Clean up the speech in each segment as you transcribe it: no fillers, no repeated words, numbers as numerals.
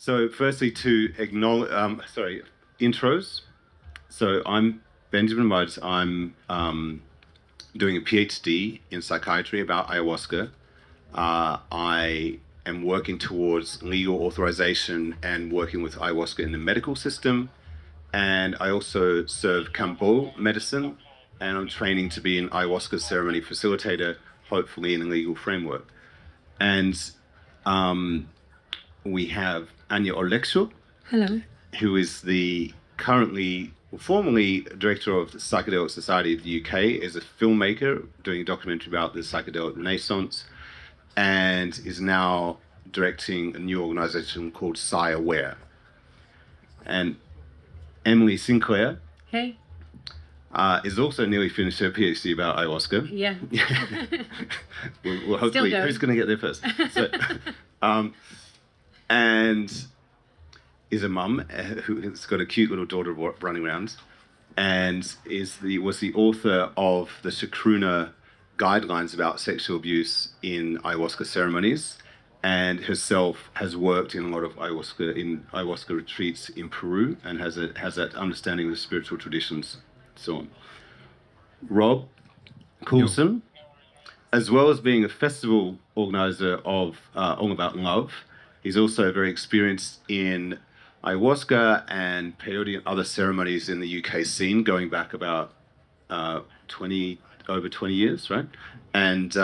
So firstly, to acknowledge, intros. So I'm Benjamin Mudge. I'm doing a PhD in psychiatry about ayahuasca. I am working towards legal authorization and working with ayahuasca in the medical system. And I also serve kambo medicine, and I'm training to be an ayahuasca ceremony facilitator, hopefully in a legal framework. And we have Anya Oleksiuk, Hello. who is the formerly director of the Psychedelic Society of the UK, is a filmmaker doing a documentary about the psychedelic renaissance, and is now directing a new organization called Psy-Aware. And Emily Sinclair Hey. is also nearly finished her PhD about ayahuasca. Yeah. Well, hopefully, who's going to get there first? So, and is a mum who's got a cute little daughter running around, and was the author of the Chacruna guidelines about sexual abuse in ayahuasca ceremonies, and herself has worked in a lot of ayahuasca retreats in Peru, and has that understanding of the spiritual traditions, so on. Rob Coulson, as well as being a festival organizer of All About Love, he's also very experienced in ayahuasca and peyote and other ceremonies in the UK scene, going back about over 20 years, right? And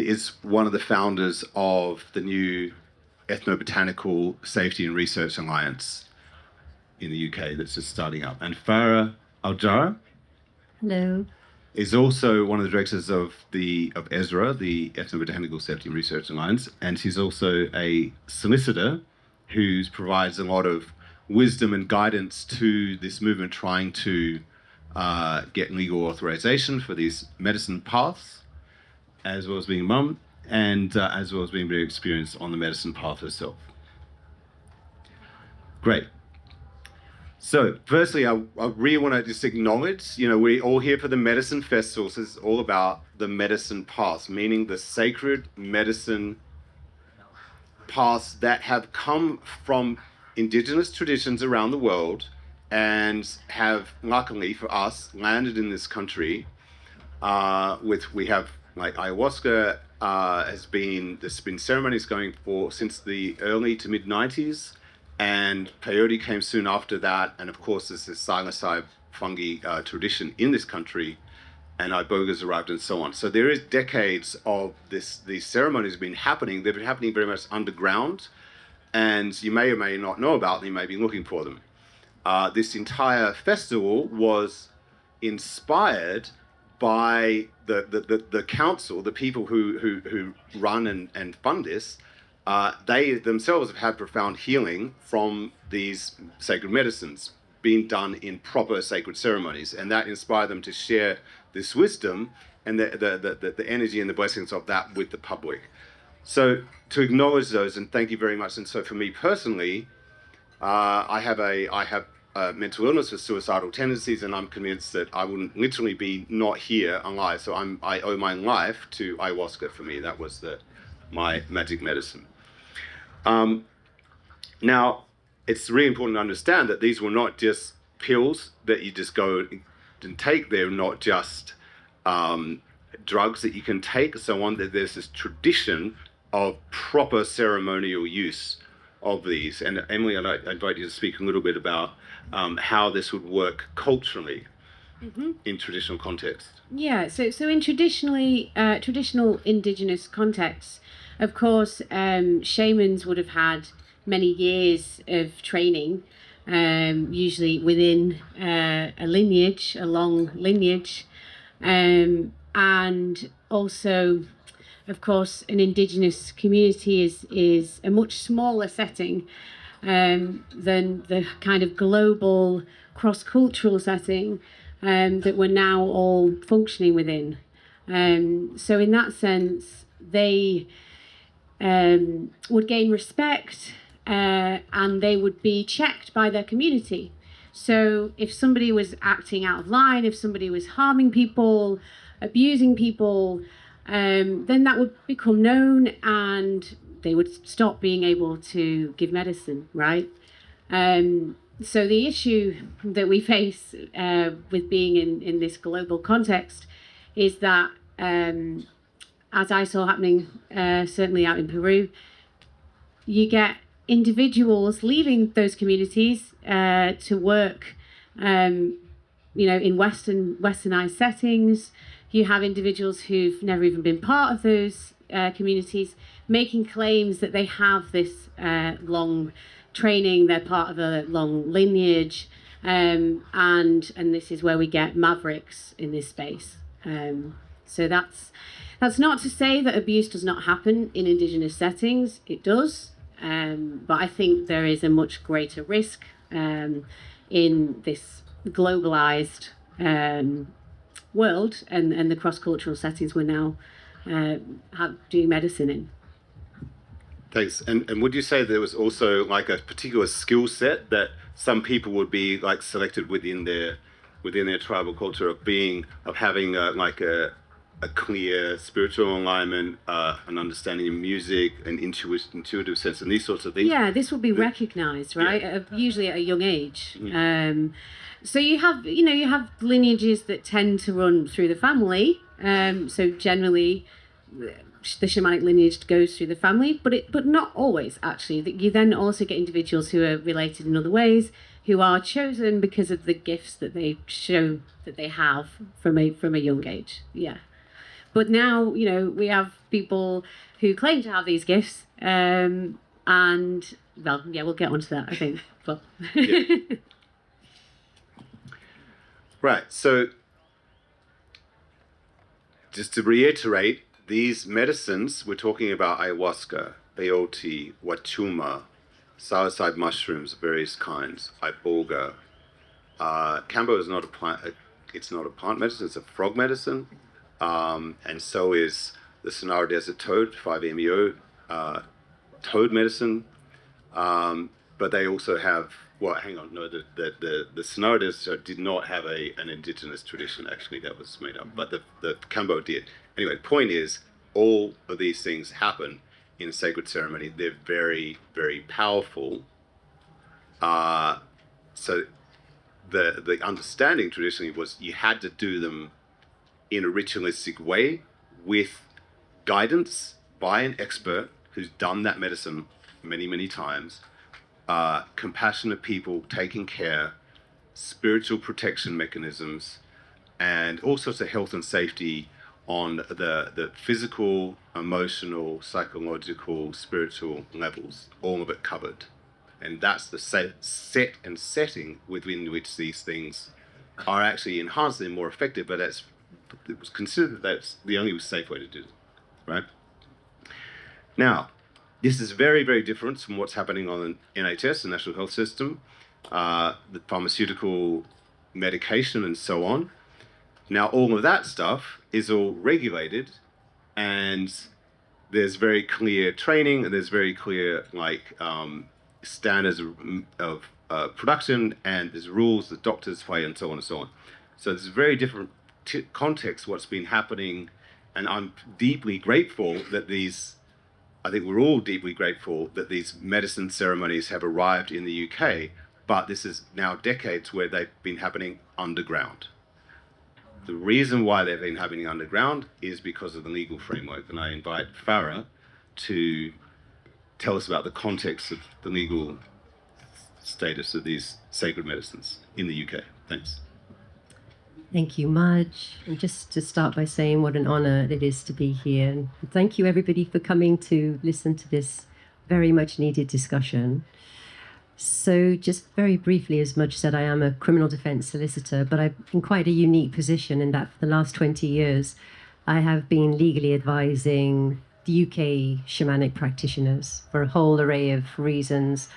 is one of the founders of the new Ethnobotanical Safety and Research Alliance in the UK that's just starting up. And Farah Aljara. Hello. Is also one of the directors of ESRA, the Ethnobotanical Safety and Research Alliance, and she's also a solicitor who provides a lot of wisdom and guidance to this movement trying to get legal authorization for these medicine paths, as well as being a mum, and as well as being very experienced on the medicine path herself. Great. So, firstly, I really want to just acknowledge, we're all here for the medicine festival. So it's all about the medicine paths, meaning the sacred medicine paths that have come from indigenous traditions around the world and have, luckily for us, landed in this country. We have, like, ayahuasca there's been ceremonies going since the early to mid-90s. And peyote came soon after that, and of course there's this psilocybe fungi tradition in this country, and ibogas arrived and so on. So there is decades of these ceremonies have been happening. They've been happening very much underground, and you may or may not know about them, you may be looking for them. This entire festival was inspired by the council, the people who run and fund this. They themselves have had profound healing from these sacred medicines being done in proper sacred ceremonies, and that inspired them to share this wisdom and the energy and the blessings of that with the public. So to acknowledge those, and thank you very much. And so for me personally, I have a mental illness with suicidal tendencies, and I'm convinced that I wouldn't literally be not here alive. So I owe my life to ayahuasca. For me, that was my magic medicine. Now, it's really important to understand that these were not just pills that you just go and take. They're not just drugs that you can take, so on. That there's this tradition of proper ceremonial use of these. And Emily, I'd invite you to speak a little bit about how this would work culturally in traditional context. Yeah, so in traditional indigenous contexts, of course, shamans would have had many years of training, usually within a long lineage, and also, of course, an indigenous community is a much smaller setting than the kind of global cross-cultural setting that we're now all functioning within. So in that sense, they would gain respect and they would be checked by their community. So if somebody was acting out of line, if somebody was harming people, abusing people, then that would become known, and they would stop being able to give medicine, right? So the issue that we face with being in this global context is that, as I saw happening certainly out in Peru, you get individuals leaving those communities to work, in westernized settings. You have individuals who've never even been part of those communities making claims that they have this long training, they're part of a long lineage, and this is where we get mavericks in this space. So that's not to say that abuse does not happen in Indigenous settings. It does, but I think there is a much greater risk in this globalized world and the cross-cultural settings we're now doing medicine in. Thanks. And would you say there was also like a particular skill set that some people would be like selected within their tribal culture of having a clear spiritual alignment, an understanding of music, an intuitive sense, and these sorts of things? Yeah, this will be recognized, right? Yeah. Usually at a young age. Mm-hmm. So you have lineages that tend to run through the family. So generally, the shamanic lineage goes through the family, but not always, actually. You then also get individuals who are related in other ways, who are chosen because of the gifts that they show that they have from a young age. Yeah. But now, we have people who claim to have these gifts, and, well, yeah, we'll get onto that, I think. But yeah. Right, so just to reiterate, these medicines, we're talking about ayahuasca, peyote, wachuma, psilocybin mushrooms of various kinds, iboga. Kambo is not a plant. It's not a plant medicine. It's a frog medicine, and so is the Sonora Desert toad, 5-MeO toad medicine. But they also have. Well, hang on. No, the Sonora Desert did not have an indigenous tradition. Actually, that was made up. But the Kambo did. Anyway, the point is, all of these things happen in sacred ceremony. They're very, very powerful. So the understanding traditionally was you had to do them in a ritualistic way with guidance by an expert who's done that medicine many, many times. Compassionate people taking care, spiritual protection mechanisms, and all sorts of health and safety on the physical, emotional, psychological, spiritual levels, all of it covered. And that's the set and setting within which these things are actually enhanced and more effective, but it was considered that's the only safe way to do it, right? Now, this is very, very different from what's happening on NHS, the National Health System, the pharmaceutical medication and so on. Now, all of that stuff is all regulated, and there's very clear training, and there's very clear standards of production, and there's rules that doctors play, and so on and so on. So there's a very different context what's been happening, and I'm deeply grateful that I think we're all deeply grateful that these medicine ceremonies have arrived in the UK, but this is now decades where they've been happening underground. The reason why they've been happening underground is because of the legal framework, and I invite Farah to tell us about the context of the legal status of these sacred medicines in the UK. Thanks. Thank you, Mudge. And just to start by saying what an honor it is to be here. And thank you, everybody, for coming to listen to this very much needed discussion. So just very briefly, as Mudge said, I am a criminal defense solicitor, but I'm in quite a unique position in that for the last 20 years, I have been legally advising the UK shamanic practitioners for a whole array of reasons,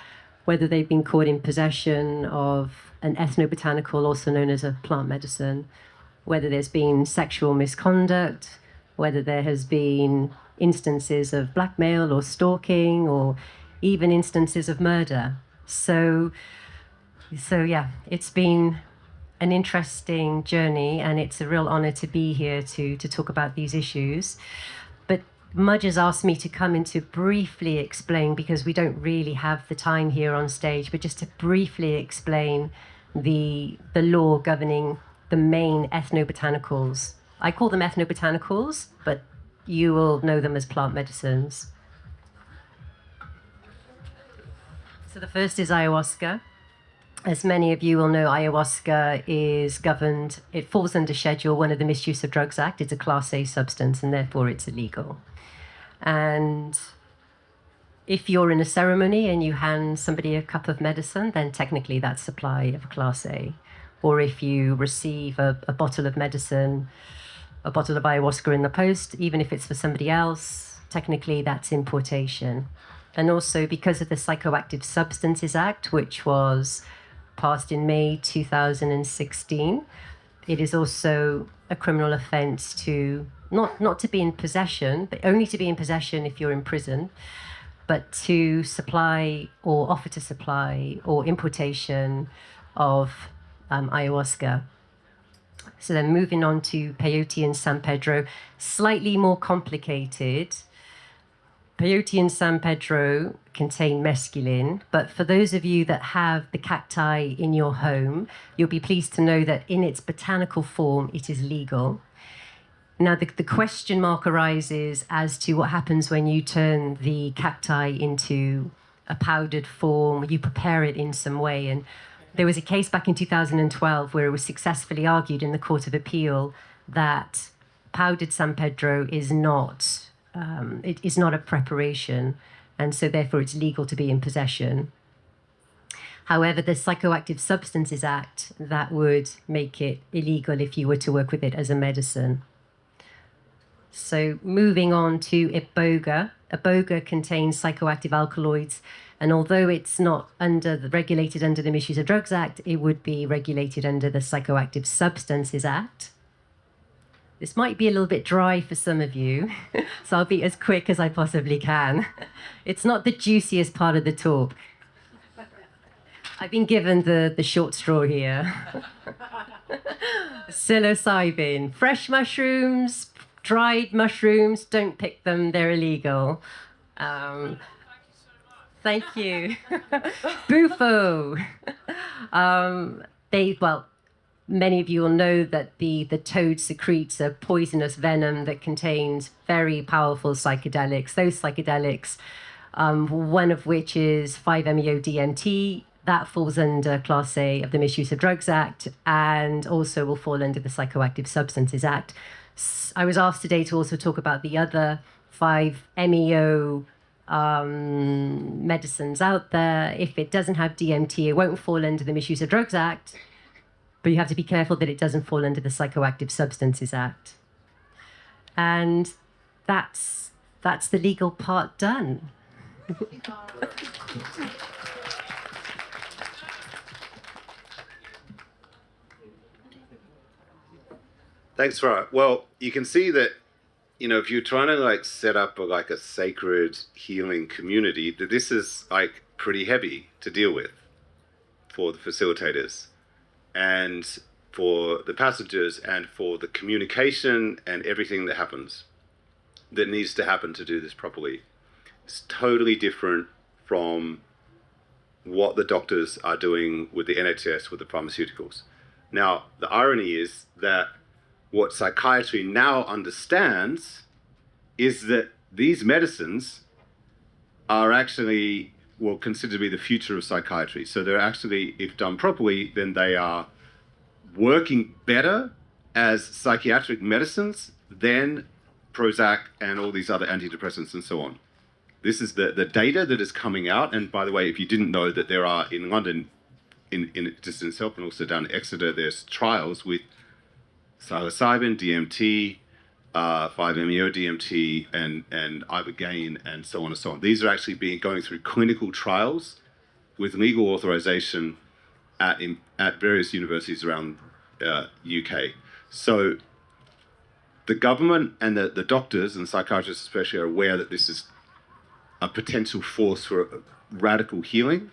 whether they've been caught in possession of an ethnobotanical, also known as a plant medicine, whether there's been sexual misconduct, whether there has been instances of blackmail or stalking, or even instances of murder. So yeah, it's been an interesting journey, and it's a real honor to be here to talk about these issues. But Mudge has asked me to come in to briefly explain, because we don't really have the time here on stage, but just to briefly explain the law governing the main ethnobotanicals. I call them ethnobotanicals, but you will know them as plant medicines. So the first is ayahuasca. As many of you will know, ayahuasca is governed, it falls under Schedule 1 of the Misuse of Drugs Act. It's a Class A substance, and therefore it's illegal. And if you're in a ceremony and you hand somebody a cup of medicine, then technically that's supply of Class A. Or if you receive a bottle of medicine, a bottle of ayahuasca in the post, even if it's for somebody else, technically that's importation. And also because of the Psychoactive Substances Act, which was passed in May 2016, it is also a criminal offence to not to be in possession, but only to be in possession if you're in prison, but to supply or offer to supply or importation of ayahuasca. So then moving on to peyote and San Pedro, slightly more complicated. Peyote and San Pedro contain mescaline, but for those of you that have the cacti in your home, you'll be pleased to know that in its botanical form, it is legal. Now, the question mark arises as to what happens when you turn the cacti into a powdered form, you prepare it in some way. And there was a case back in 2012 where it was successfully argued in the Court of Appeal that powdered San Pedro is not it is not a preparation, and so therefore it's legal to be in possession. However, the Psychoactive Substances Act, that would make it illegal if you were to work with it as a medicine. So moving on to iboga. Iboga contains psychoactive alkaloids, and although it's not regulated under the Misuse of Drugs Act, it would be regulated under the Psychoactive Substances Act. This might be a little bit dry for some of you, so I'll be as quick as I possibly can. It's not the juiciest part of the talk. I've been given the short straw here. Psilocybin, fresh mushrooms, dried mushrooms, don't pick them, they're illegal. Thank you. Bufo. Many of you will know that the toad secretes a poisonous venom that contains very powerful psychedelics. Those psychedelics, one of which is 5-MeO-DMT, that falls under Class A of the Misuse of Drugs Act, and also will fall under the Psychoactive Substances Act. I was asked today to also talk about the other 5-MeO medicines out there. If it doesn't have DMT, it won't fall under the Misuse of Drugs Act, but you have to be careful that it doesn't fall under the Psychoactive Substances Act. And that's the legal part done. Thanks, Farah. Well, you can see that, if you're trying to set up a sacred healing community, that this is pretty heavy to deal with for the facilitators and for the passengers and for the communication and everything that happens that needs to happen to do this properly. It's totally different from what the doctors are doing with the NHS, with the pharmaceuticals. Now, the irony is that what psychiatry now understands is that these medicines are actually considered to be the future of psychiatry. So they're actually, if done properly, then they are working better as psychiatric medicines than Prozac and all these other antidepressants and so on. This is the data that is coming out. And by the way, if you didn't know that there are in London, in just in itself, and also down in Exeter, there's trials with psilocybin, DMT, 5-MeO-DMT, and ibogaine, and so on and so on. These are actually going through clinical trials with legal authorization at various universities around UK. So the government and the doctors and psychiatrists especially are aware that this is a potential force for radical healing,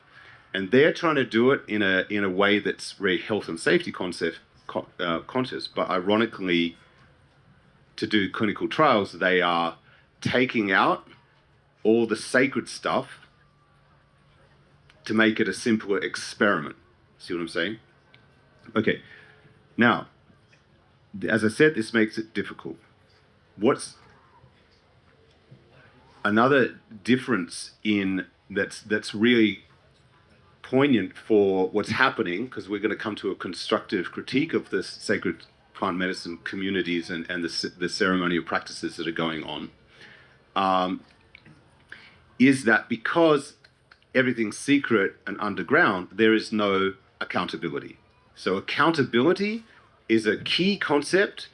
and they're trying to do it in a way that's very health and safety conscious. But ironically, to do clinical trials, they are taking out all the sacred stuff to make it a simpler experiment. See what I'm saying? Okay. Now, as I said, this makes it difficult. What's another difference in that's really poignant for what's happening, because we're going to come to a constructive critique of this sacred plant medicine communities and the ceremonial practices that are going on, is that because everything's secret and underground, there is no accountability. So accountability is a key concept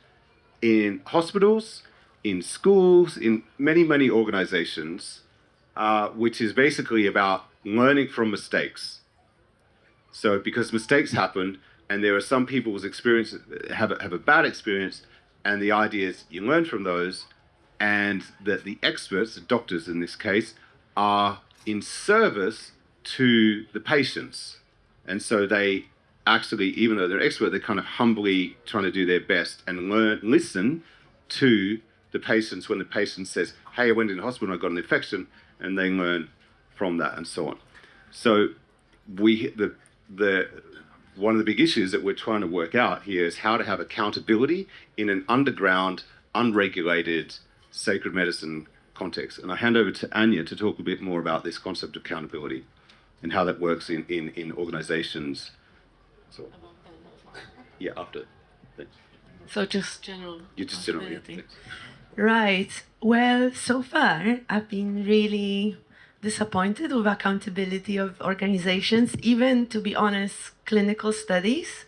in hospitals, in schools, in many, many organizations, which is basically about learning from mistakes. So because mistakes happen, and there are some people's experience have a bad experience, and the idea is you learn from those, and that the experts, the doctors in this case, are in service to the patients. And so they actually, even though they're expert, they're kind of humbly trying to do their best and listen to the patients when the patient says, hey, I went in the hospital and I got an infection, and they learn from that and so on. So one of the big issues that we're trying to work out here is how to have accountability in an underground, unregulated, sacred medicine context. And I hand over to Anya to talk a bit more about this concept of accountability and how that works in organizations. So, yeah, after. Thanks. So just general. You just general, yeah. Thanks. Right. Well, so far, I've been really disappointed with accountability of organizations, even, to be honest, clinical studies.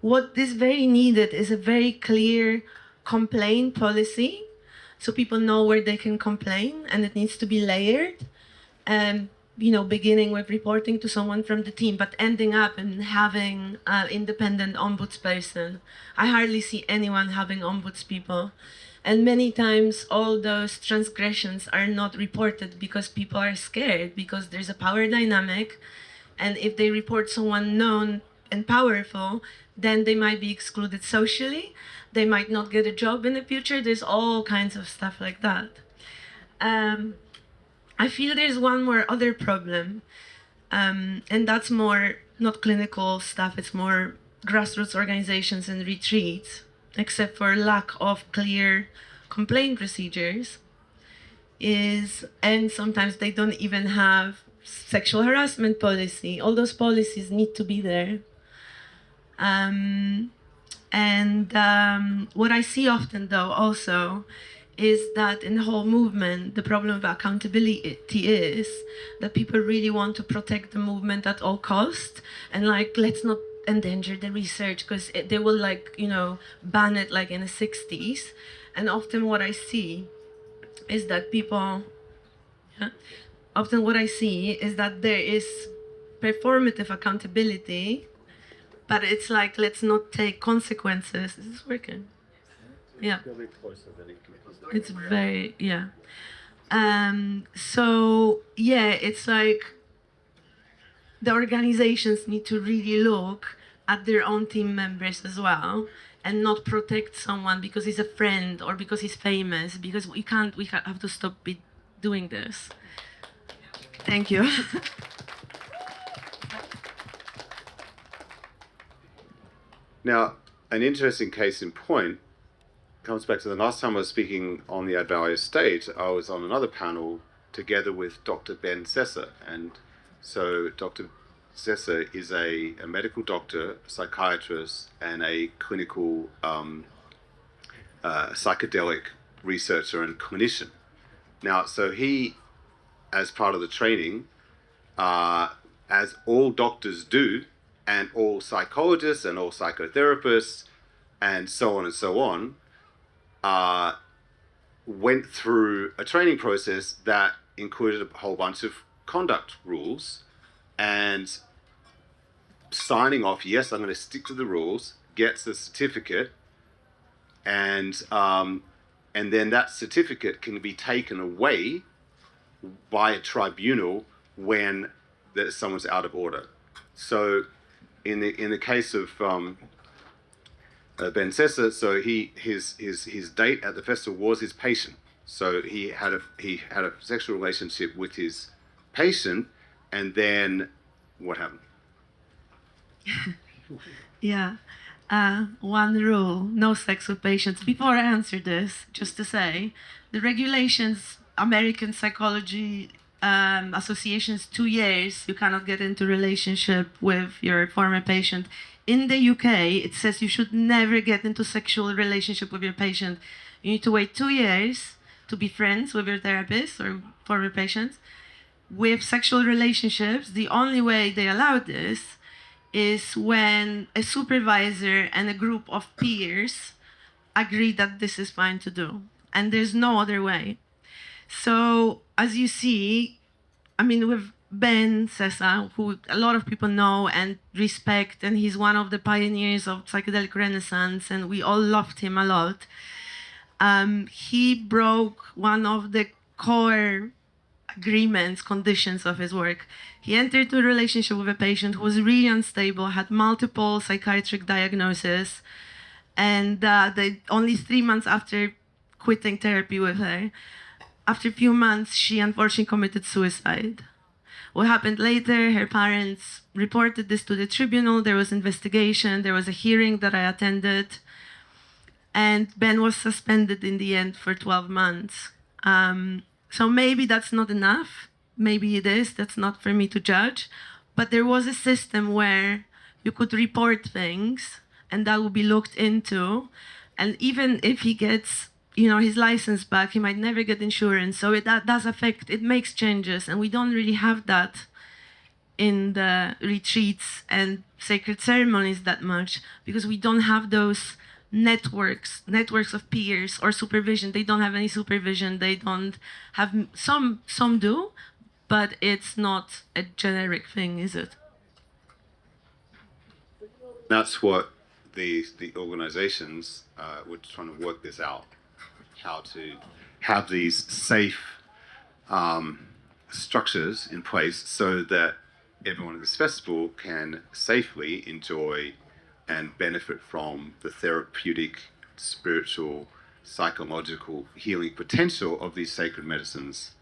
What is very needed is a very clear complaint policy, so people know where they can complain, and it needs to be layered. Beginning with reporting to someone from the team, but ending up in having an independent ombudsperson. I hardly see anyone having ombudspeople. And many times all those transgressions are not reported because people are scared, because there's a power dynamic. And if they report someone known and powerful, then they might be excluded socially. They might not get a job in the future. There's all kinds of stuff like that. I feel there's one more other problem, and that's more not clinical stuff, it's more grassroots organizations and retreats, except for lack of clear complaint procedures, and sometimes they don't even have sexual harassment policy. All those policies need to be there. What I see often, though, also, is that in the whole movement, the problem of accountability is that people really want to protect the movement at all costs, and let's not endanger the research, because they will ban it like in the 60s. And often what I see is that there is performative accountability, but it's like, let's not take consequences. Is this working? Yeah. It's very, yeah. It's like the organizations need to really look at their own team members as well, and not protect someone because he's a friend or because he's famous, because we have to stop doing this. Thank you. Now, an interesting case in point comes back to the last time I was speaking on the Advalia stage. I was on another panel together with Dr. Ben Sessa. And so Dr. Sessa is a medical doctor, psychiatrist, and a clinical psychedelic researcher and clinician. Now, so he, as part of the training, as all doctors do, and all psychologists and all psychotherapists, and so on and so on, went through a training process that included a whole bunch of conduct rules, and signing off, yes, I'm going to stick to the rules, gets the certificate, and then that certificate can be taken away by a tribunal when someone's out of order. So in the case of Ben Sessa, so his date at the festival was his patient. So he had a sexual relationship with his patient, and then what happened? Yeah. One rule, no sex with patients. Before I answer this, just to say, the regulations, American Psychology Association's 2 years, you cannot get into relationship with your former patient. In the UK, it says you should never get into sexual relationship with your patient. You need to wait 2 years to be friends with your therapist or former patients. With sexual relationships, the only way they allow this is when a supervisor and a group of peers agree that this is fine to do. And there's no other way. So as you see, I mean, with Ben Sessa, who a lot of people know and respect, and he's one of the pioneers of psychedelic renaissance, and we all loved him a lot. He broke one of the core agreements, conditions of his work. He entered into a relationship with a patient who was really unstable, had multiple psychiatric diagnoses, and only 3 months after quitting therapy with her, after a few months, she unfortunately committed suicide. What happened later, her parents reported this to the tribunal, there was investigation, there was a hearing that I attended, and Ben was suspended in the end for 12 months. So maybe that's not enough. Maybe it is. That's not for me to judge. But there was a system where you could report things and that would be looked into. And even if he gets, his license back, he might never get insurance. So that does affect, it makes changes. And we don't really have that in the retreats and sacred ceremonies that much because we don't have those networks of peers or supervision. They don't have any supervision. They don't have, some do, but it's not a generic thing, is it? That's what the organizations were trying to work this out, how to have these safe structures in place so that everyone at this festival can safely enjoy and benefit from the therapeutic, spiritual, psychological healing potential of these sacred medicines.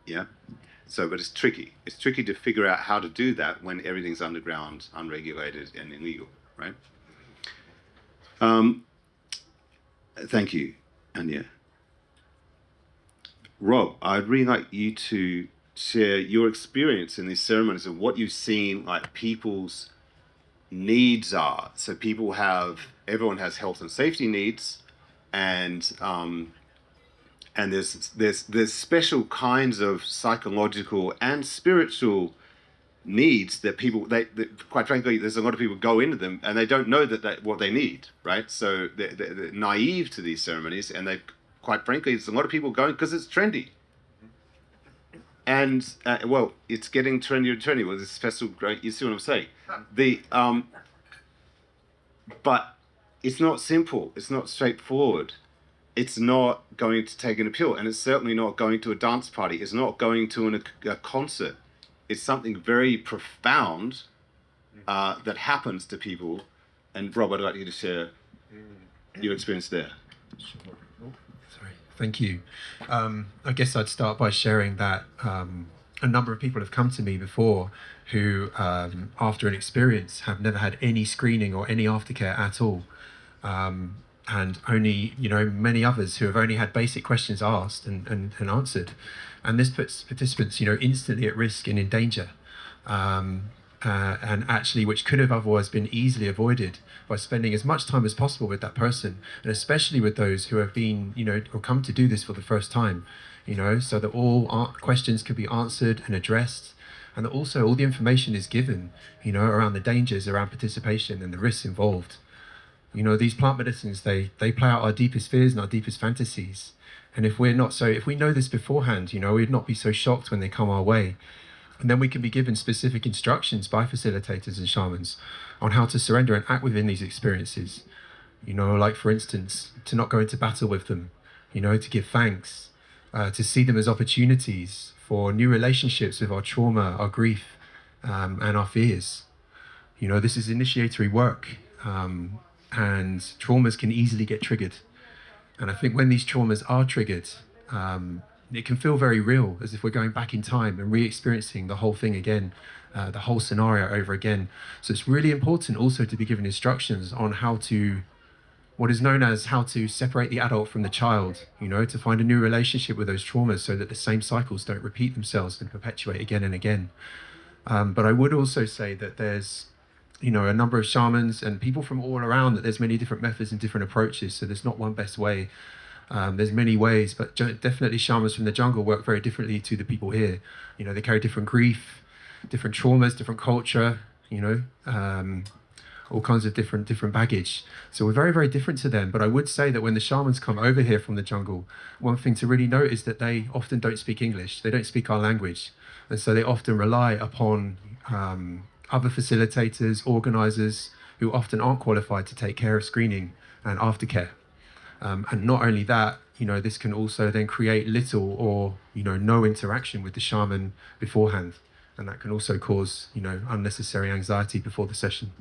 Yeah? So, but it's tricky. It's tricky to figure out how to do that when everything's underground, unregulated, and illegal, right? Thank you, Anya. Rob, I'd really like you to share your experience in these ceremonies and what you've seen, like people's needs are. So everyone has health and safety needs, and there's special kinds of psychological and spiritual needs that people, quite frankly, there's a lot of people go into them and they don't know that what they need, right? So they're naive to these ceremonies, and quite frankly, there's a lot of people going because it's trendy. And it's getting trendier and trendier with this festival. You see what I'm saying? But it's not simple. It's not straightforward. It's not going to take an pill, and it's certainly not going to a dance party. It's not going to a concert. It's something very profound that happens to people. And Rob, I'd like you to share your experience there. Sure. Sorry. Thank you. I guess I'd start by sharing that a number of people have come to me before who, after an experience, have never had any screening or any aftercare at all. And only, many others who have only had basic questions asked and answered. And this puts participants, instantly at risk and in danger. And actually, which could have otherwise been easily avoided by spending as much time as possible with that person, and especially with those who have been, or come to do this for the first time, so that all questions can be answered and addressed, and that also all the information is given, around the dangers around participation and the risks involved. These plant medicines, they play out our deepest fears and our deepest fantasies. And if we know this beforehand, we'd not be so shocked when they come our way. And then we can be given specific instructions by facilitators and shamans on how to surrender and act within these experiences. Like for instance, to not go into battle with them, to give thanks, to see them as opportunities for new relationships with our trauma, our grief, and our fears. This is initiatory work. and traumas can easily get triggered. And I think when these traumas are triggered, it can feel very real, as if we're going back in time and re-experiencing the whole thing again, the whole scenario over again. So it's really important also to be given instructions on how to, what is known as how to separate the adult from the child, to find a new relationship with those traumas so that the same cycles don't repeat themselves and perpetuate again and again. But I would also say that there's, a number of shamans and people from all around, that there's many different methods and different approaches. So there's not one best way. There's many ways, but definitely shamans from the jungle work very differently to the people here. They carry different grief, different traumas, different culture, all kinds of different baggage. So we're very, very different to them. But I would say that when the shamans come over here from the jungle, one thing to really note is that they often don't speak English. They don't speak our language. And so they often rely upon other facilitators, organizers, who often aren't qualified to take care of screening and aftercare. And not only that, this can also then create little or, no interaction with the shaman beforehand. And that can also cause, unnecessary anxiety before the session.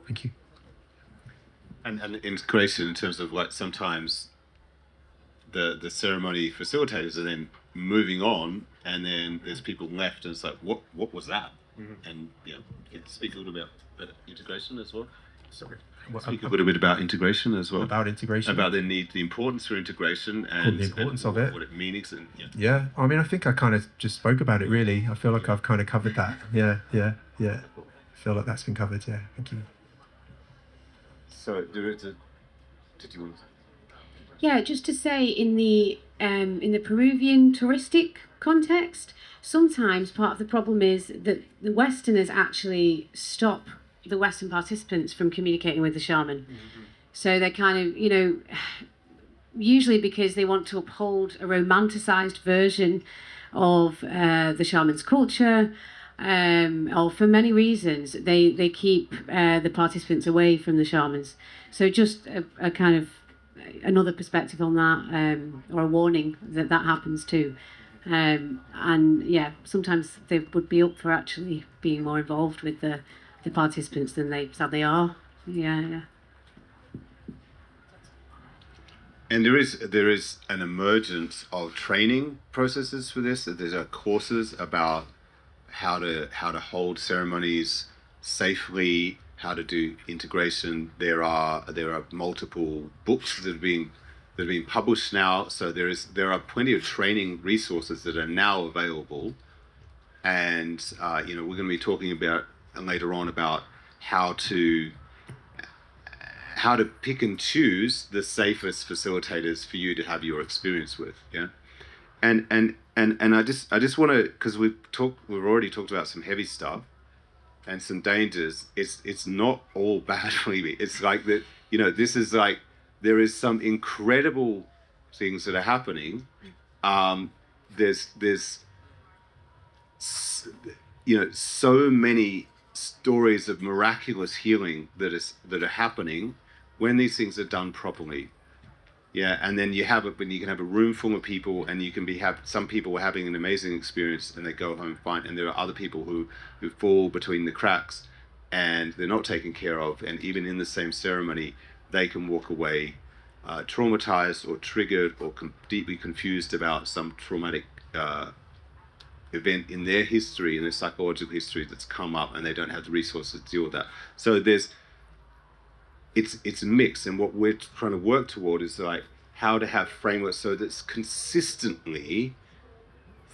Thank you. And integration in terms of like sometimes the ceremony facilitators are then moving on, and then there's people left, and it's like, what was that? Mm-hmm. And you can speak a little bit about integration as well. Sorry. Speak a little bit about integration as well. About integration. About the importance for integration and the importance of it. What it means. And yeah. I mean, I think I kind of just spoke about it really. I feel like I've kind of covered that. Yeah. I feel like that's been covered. Yeah. Thank you. So, did you want to? Yeah, just to say, in the Peruvian touristic context, sometimes part of the problem is that the Westerners actually stop the Western participants from communicating with the shaman. Mm-hmm. So they're kind of, usually because they want to uphold a romanticized version of the shaman's culture, or for many reasons, they keep the participants away from the shamans. So just a kind of another perspective on that, or a warning that happens too. And yeah, sometimes they would be up for actually being more involved with the participants than they sadly are. Yeah. And there is an emergence of training processes for this. There are courses about how to hold ceremonies safely, how to do integration. There are multiple books that are being published now. So there are plenty of training resources that are now available, and we're going to be talking about later on about how to pick and choose the safest facilitators for you to have your experience with. Yeah, and I just want to, because we've already talked about some heavy stuff and some dangers. It's not all bad for me. It's like that. This is like, there is some incredible things that are happening. There's so many stories of miraculous healing that are happening when these things are done properly. Yeah, and then you can have a room full of people, and you can some people are having an amazing experience, and they go home fine, and there are other people who fall between the cracks, and they're not taken care of, and even in the same ceremony, they can walk away traumatized or triggered or deeply confused about some traumatic event in their history, in their psychological history that's come up, and they don't have the resources to deal with that. So it's a mix, and what we're trying to work toward is like how to have frameworks so that's consistently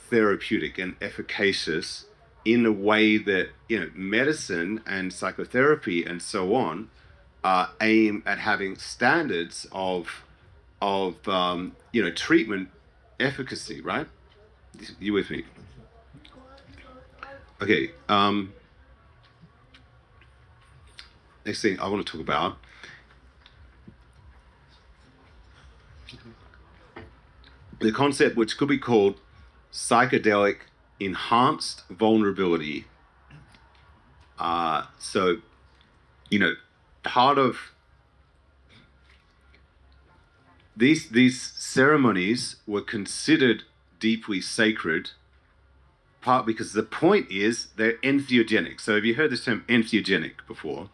therapeutic and efficacious in a way that medicine and psychotherapy and so on aim at having standards of treatment efficacy, right? You with me? Okay. Next thing I want to talk about the concept which could be called psychedelic enhanced vulnerability. So, part of these ceremonies were considered deeply sacred, part because the point is they're entheogenic. So have you heard this term entheogenic before?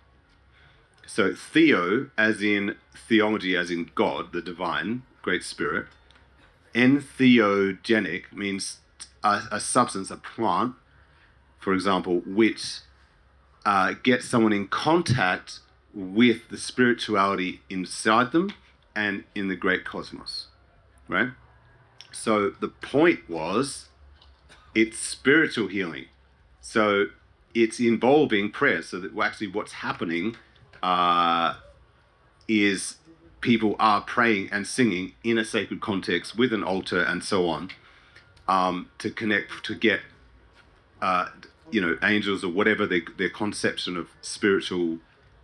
So theo, as in theology, as in God, the divine, Great Spirit. Entheogenic means a substance, a plant, for example, which gets someone in contact with the spirituality inside them and in the great cosmos, right? So the point was, it's spiritual healing. So it's involving prayer. So that actually what's happening is people are praying and singing in a sacred context with an altar and so on, to connect, to get, angels or whatever their conception of spiritual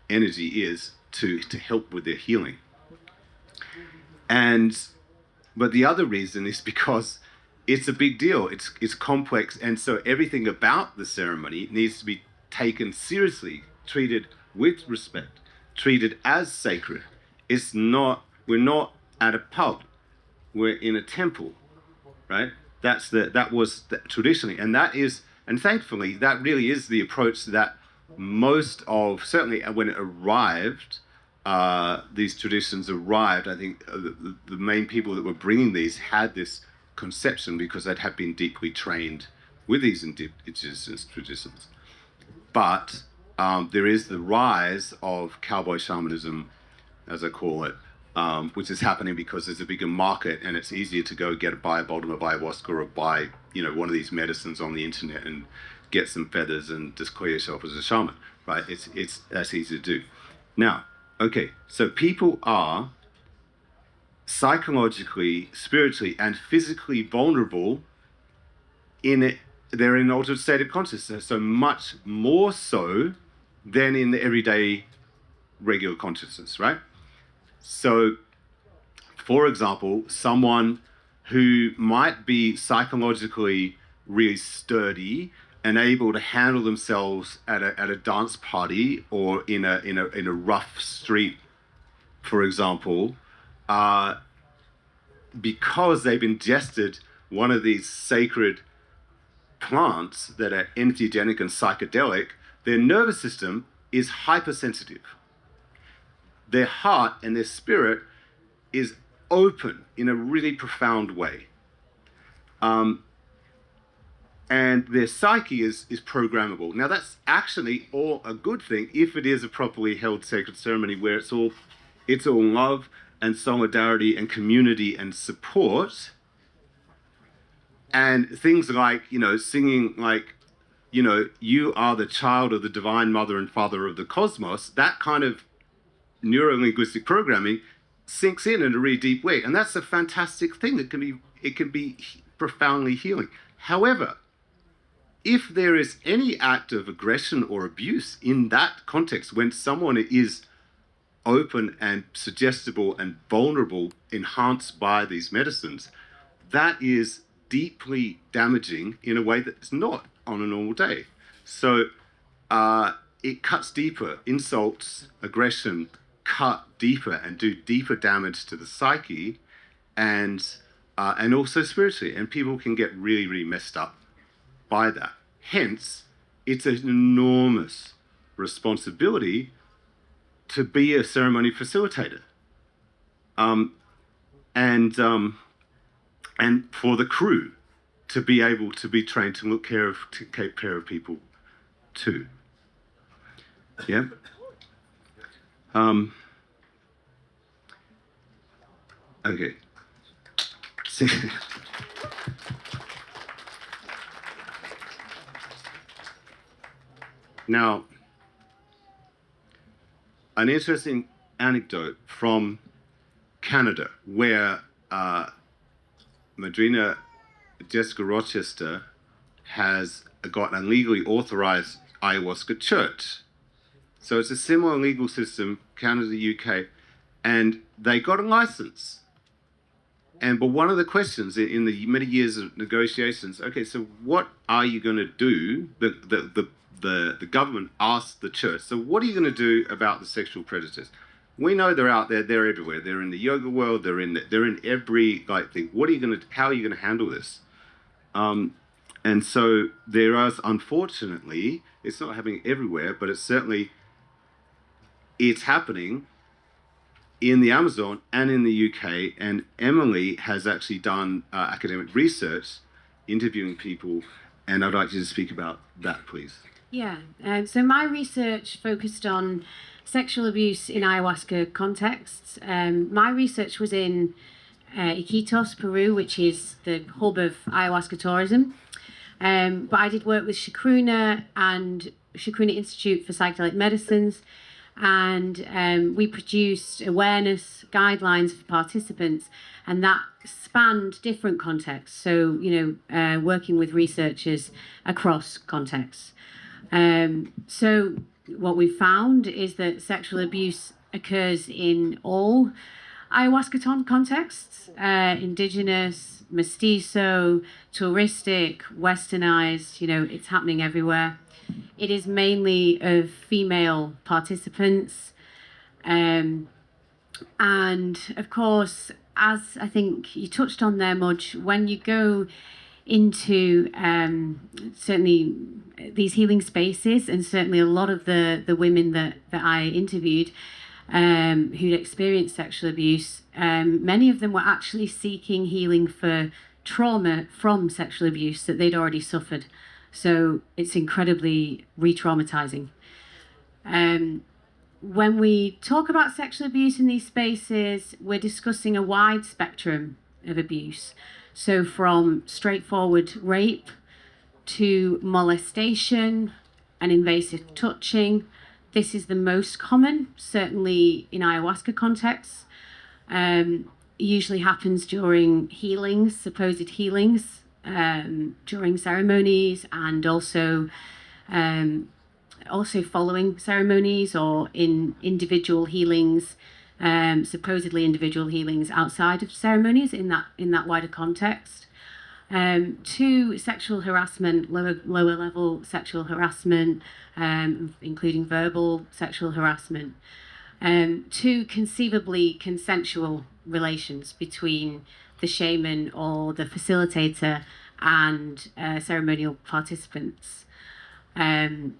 energy is, to help with their healing. But the other reason is because it's a big deal. It's complex, and so everything about the ceremony needs to be taken seriously, treated with respect, treated as sacred. We're not at a pub. We're in a temple, right? That was traditionally, and thankfully that really is the approach that most of, certainly when it arrived, these traditions arrived. I think the main people that were bringing these had this conception because they'd have been deeply trained with these indigenous traditions. But there is the rise of cowboy shamanism, as I call it, which is happening because there's a bigger market and it's easier to buy a bottle of ayahuasca or buy, one of these medicines on the internet and get some feathers and declare yourself as a shaman, right? That's easy to do. Now, okay, so people are psychologically, spiritually, and physically vulnerable they're in an altered state of consciousness, so much more so than in the everyday regular consciousness, right? So, for example, someone who might be psychologically really sturdy and able to handle themselves at a dance party or in a rough street, for example, because they've ingested one of these sacred plants that are entheogenic and psychedelic, their nervous system is hypersensitive. Their heart and their spirit is open in a really profound way. And their psyche is programmable. Now that's actually all a good thing if it is a properly held sacred ceremony where it's all love and solidarity and community and support. And things like, singing like, you are the child of the divine mother and father of the cosmos, that kind of neuro-linguistic programming sinks in a really deep way. And that's a fantastic thing. It can be profoundly healing. However, if there is any act of aggression or abuse in that context, when someone is open and suggestible and vulnerable, enhanced by these medicines, that is deeply damaging in a way that's not on a normal day. So it cuts deeper. Insults, aggression cut deeper and do deeper damage to the psyche and also spiritually. And people can get really, really messed up by that. Hence, it's an enormous responsibility to be a ceremony facilitator. And for the crew to be able to be trained to take care of people too. Yeah. Okay. Now, an interesting anecdote from Canada, where Madrina Jessica Rochester has got a legally authorized ayahuasca church. So it's a similar legal system, Canada, UK, and they got a license. But one of the questions in the many years of negotiations, okay, so what are you going to do? The government asked the church, so what are you going to do about the sexual predators? We know they're out there, they're everywhere. They're in the yoga world, they're in every thing. How are you going to handle this? And so there is, unfortunately, it's not happening everywhere, but it's certainly it's happening in the Amazon and in the UK, and Emily has actually done academic research interviewing people, and I'd like you to speak about that, please. Yeah, so my research focused on sexual abuse in ayahuasca contexts. My research was in Iquitos, Peru, which is the hub of ayahuasca tourism. But I did work with Chacruna and Chacruna Institute for Psychedelic Medicines, and we produced awareness guidelines for participants, and that spanned different contexts. So, working with researchers across contexts. So what we found is that sexual abuse occurs in all ayahuasca contexts, indigenous, mestizo, touristic, westernized, it's happening everywhere. It is mainly of female participants. And of course, as I think you touched on there, Mudge, when you go into certainly these healing spaces, and certainly a lot of the women that I interviewed who'd experienced sexual abuse, many of them were actually seeking healing for trauma from sexual abuse that they'd already suffered. So it's incredibly re-traumatizing. When we talk about sexual abuse in these spaces, we're discussing a wide spectrum of abuse. So from straightforward rape to molestation and invasive touching. This is the most common, certainly in ayahuasca contexts. Usually happens during healings, supposed healings, during ceremonies, and also following ceremonies, or in individual healings, supposedly individual healings outside of ceremonies in that wider context. To sexual harassment, lower level sexual harassment, including verbal sexual harassment, to conceivably consensual relations between the shaman or the facilitator and ceremonial participants. And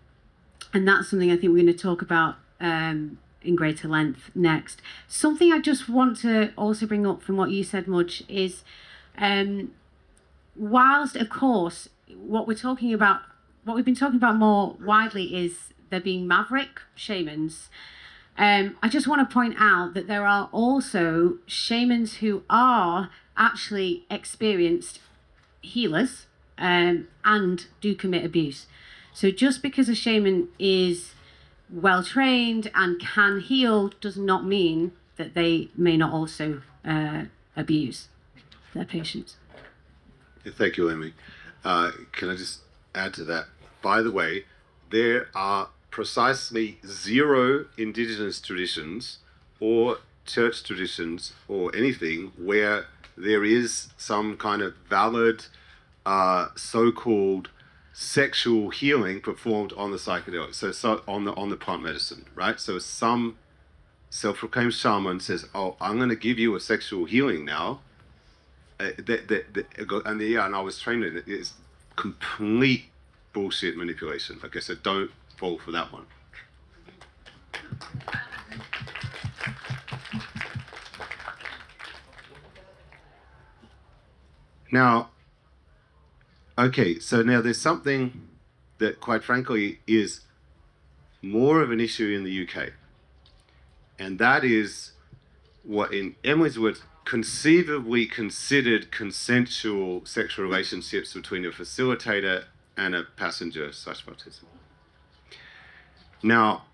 that's something I think we're going to talk about in greater length next. Something I just want to also bring up from what you said, Mudge, is whilst, of course, what we've been talking about more widely is there being maverick shamans. I just want to point out that there are also shamans who are actually experienced healers and do commit abuse. So just because a shaman is well trained and can heal does not mean that they may not also abuse their patients. Thank you, Emily. Can I just add to that? By the way, there are precisely 0 indigenous traditions or church traditions or anything where there is some kind of valid so-called sexual healing performed on the psychedelic, so on the plant medicine, right? So some self-proclaimed shaman says, "Oh, I'm going to give you a sexual healing now," and I was trained in it. It's complete bullshit manipulation. Okay, so don't fall for that one. Now, okay, so now there's something that, quite frankly, is more of an issue in the UK, and that is what, in Emily's words, conceivably considered consensual sexual relationships between a facilitator and a passenger/participant. Now,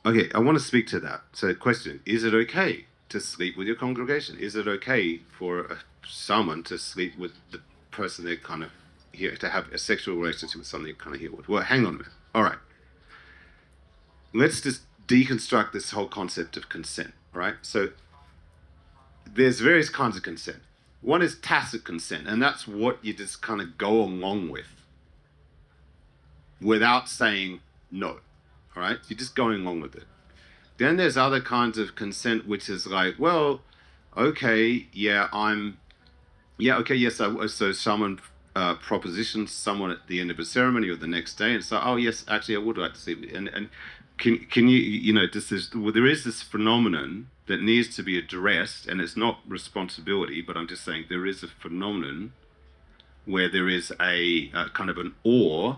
okay, I want to speak to that. So, question: is it okay to sleep with your congregation? Is it okay for someone to sleep with the person they're kind of here, to have a sexual relationship with someone they're kind of here with? Well, hang on a minute. All right. Let's just deconstruct this whole concept of consent, right? So, there's various kinds of consent. One is tacit consent, and that's what you just kind of go along with without saying no, all right? You're just going along with it. Then there's other kinds of consent, which is like, well, okay, yes, so someone proposition someone at the end of a ceremony or the next day and say, oh yes, actually I would like to see it. And can you there is this phenomenon that needs to be addressed, and it's not responsibility, but I'm just saying there is a phenomenon where there is a kind of an awe.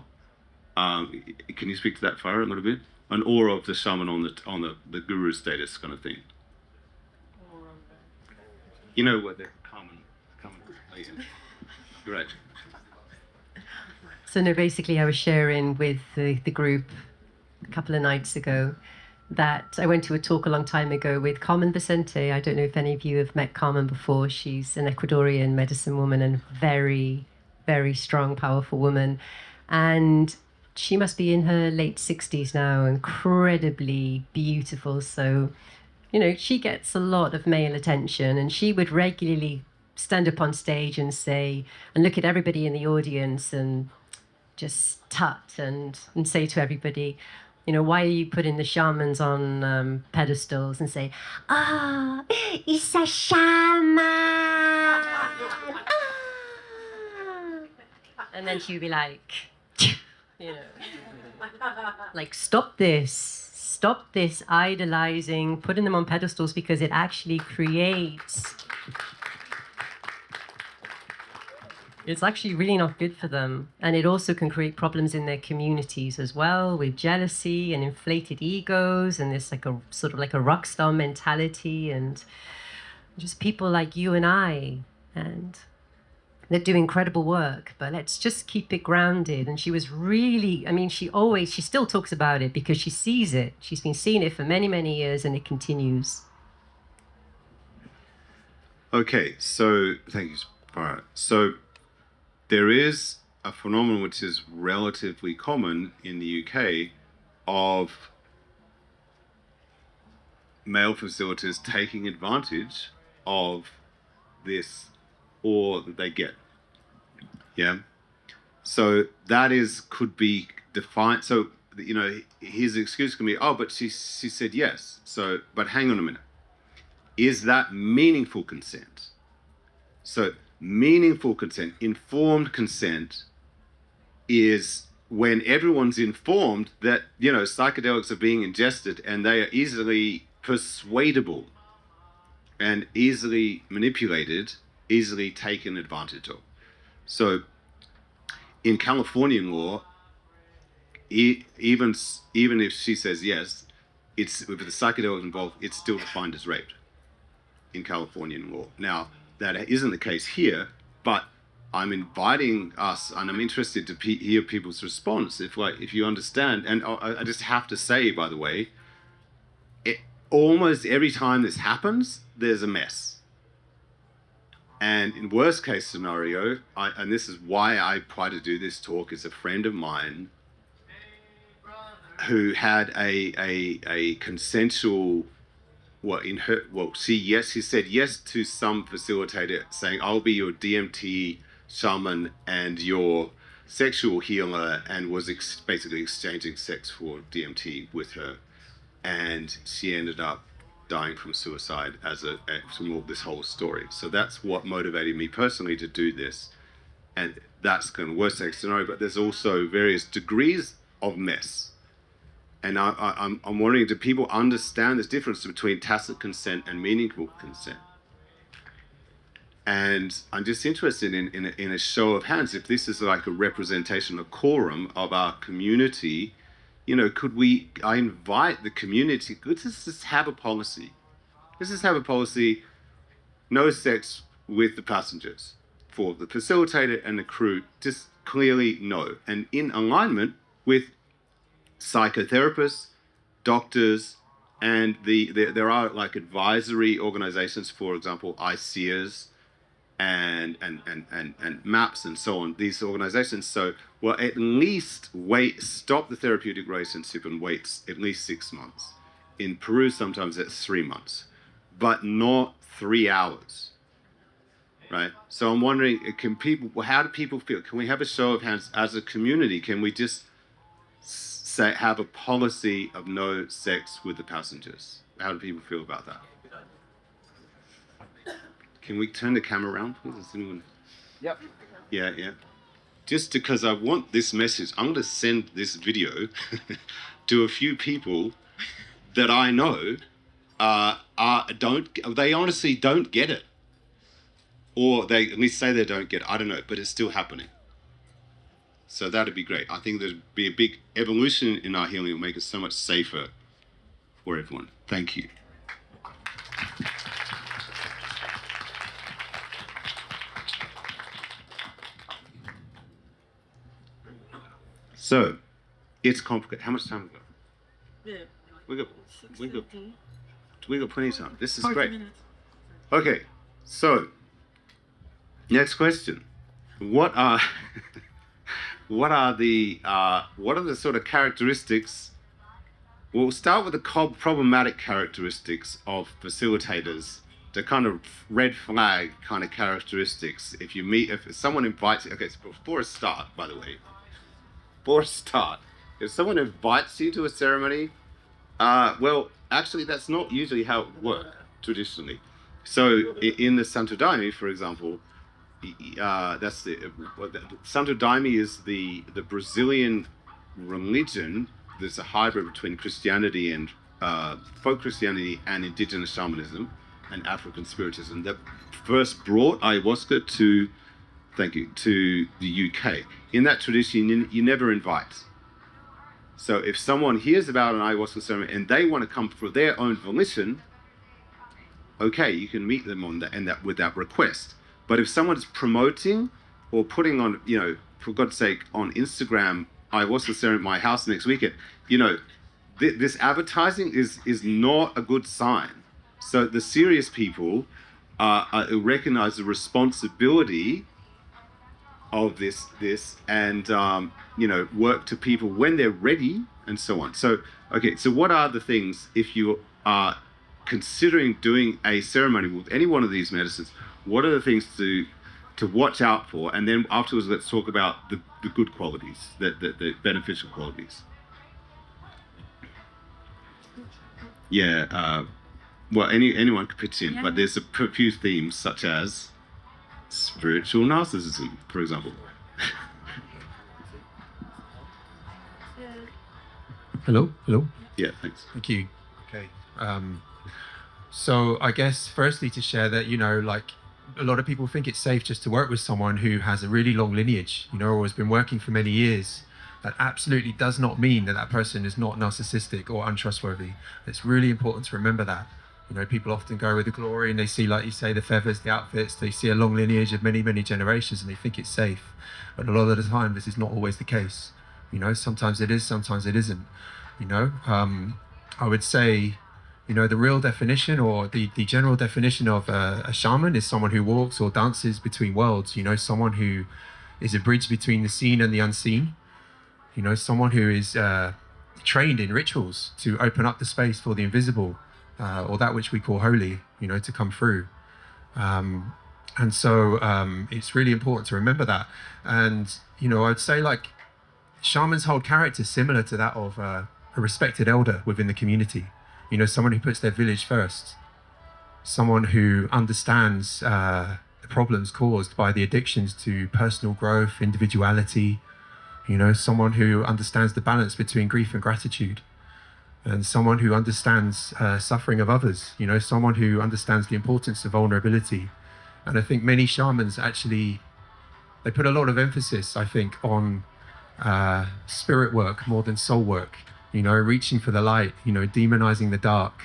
Can you speak to that, Farah, a little bit? An awe of the shaman on the guru status kind of thing. You know what the common. Oh, yeah. Great. So no, basically I was sharing with the group a couple of nights ago that I went to a talk a long time ago with Carmen Vicente. I don't know if any of you have met Carmen before. She's an Ecuadorian medicine woman and very, very strong, powerful woman. And she must be in her late 60s now, incredibly beautiful. So, she gets a lot of male attention, and she would regularly stand up on stage and say, and look at everybody in the audience and just tut and say to everybody, why are you putting the shamans on pedestals, and say, ah, oh, it's a shaman. Ah. And then she would be like, like, stop this idolizing, putting them on pedestals, because it actually creates, it's actually really not good for them. And it also can create problems in their communities as well, with jealousy and inflated egos, and this like a sort of like a rock star mentality, and just people like you and I, and they do incredible work, but let's just keep it grounded. And she was really, she still talks about it because she sees it. She's been seeing it for many, many years, and it continues. Okay, so thank you, Farah. So there is a phenomenon which is relatively common in the UK of male facilitators taking advantage of this awe that they get. Yeah. So that could be defined. So, his excuse can be, oh, but she said yes. So, but hang on a minute. Is that meaningful consent? So meaningful consent, informed consent, is when everyone's informed that, psychedelics are being ingested and they are easily persuadable and easily manipulated, easily taken advantage of. So in Californian law, even if she says yes, it's with the psychedelics involved, it's still defined as rape in Californian law. Now, that isn't the case here, but I'm inviting us, and I'm interested to hear people's response. If you understand, and I just have to say, by the way, almost every time this happens, there's a mess. And in worst case scenario, and this is why I try to do this talk, is a friend of mine who had a consensual, she said yes to some facilitator saying, I'll be your DMT shaman and your sexual healer, and was basically exchanging sex for DMT with her. And she ended up dying from suicide from this whole story. So that's what motivated me personally to do this. And that's kind of worst case scenario, but there's also various degrees of mess. And I'm wondering, do people understand this difference between tacit consent and meaningful consent? And I'm just interested in a show of hands, if this is like a representation, a quorum of our community, I invite the community, let's just have a policy. Let's just have a policy, no sex with the passengers. For the facilitator and the crew, just clearly no. And in alignment with psychotherapists, doctors, and there are like advisory organizations, for example, ICEAs and MAPS and so on, these organizations. So, well, at least stop the therapeutic relationship and wait at least 6 months. In Peru, sometimes it's 3 months, but not 3 hours. Right? So I'm wondering, how do people feel? Can we have a show of hands as a community? Can we just have a policy of no sex with the passengers? How do people feel about that? Can we turn the camera around, please? Is anyone? Yep. Yeah. just because I want this message, I'm going to send this video to a few people that I know they honestly don't get it. Or they at least say they don't get it. I don't know, but it's still happening. So that'd be great. I think there'd be a big evolution in our healing. It would make us so much safer for everyone. Thank you. So, it's complicated. How much time have we got? We got plenty of time. This is great. Okay, so next question: what are the sort of characteristics? We'll start with the problematic characteristics of facilitators. The kind of red flag kind of characteristics. If someone invites you, okay, so before a start, by the way. If someone invites you to a ceremony, well, actually, that's not usually how it works traditionally. So, in the Santo Daime, for example, Santo Daime is the Brazilian religion. There's a hybrid between Christianity and folk Christianity and indigenous shamanism and African spiritism that first brought ayahuasca to the UK. In that tradition, you never invite. So if someone hears about an ayahuasca ceremony and they want to come for their own volition, okay, you can meet them on that with that request. But if someone's promoting or putting on, for God's sake, on Instagram, ayahuasca ceremony at my house next weekend, this advertising is not a good sign. So the serious people recognize the responsibility of this and work to people when they're ready and so on. So what are the things, if you are considering doing a ceremony with any one of these medicines, what are the things to watch out for? And then afterwards, let's talk about the good qualities, the beneficial qualities. Well, anyone could pitch in, but there's a few themes such as spiritual narcissism, for example. Hello? Yeah, thanks. Thank you. Okay. So I guess firstly to share that, a lot of people think it's safe just to work with someone who has a really long lineage, or has been working for many years. That absolutely does not mean that person is not narcissistic or untrustworthy. It's really important to remember that. People often go with the glory and they see, like you say, the feathers, the outfits, they see a long lineage of many, many generations and they think it's safe. But a lot of the time, this is not always the case. Sometimes it is, sometimes it isn't. I would say, the real definition or the general definition of a shaman is someone who walks or dances between worlds, someone who is a bridge between the seen and the unseen, someone who is trained in rituals to open up the space for the invisible, or that which we call holy, to come through. And so it's really important to remember that. And, I'd say shamans hold characters similar to that of a respected elder within the community. Someone who puts their village first, someone who understands the problems caused by the addictions to personal growth, individuality, someone who understands the balance between grief and gratitude, and someone who understands suffering of others, someone who understands the importance of vulnerability. And I think many shamans actually, they put a lot of emphasis, I think, on spirit work more than soul work, reaching for the light, demonizing the dark,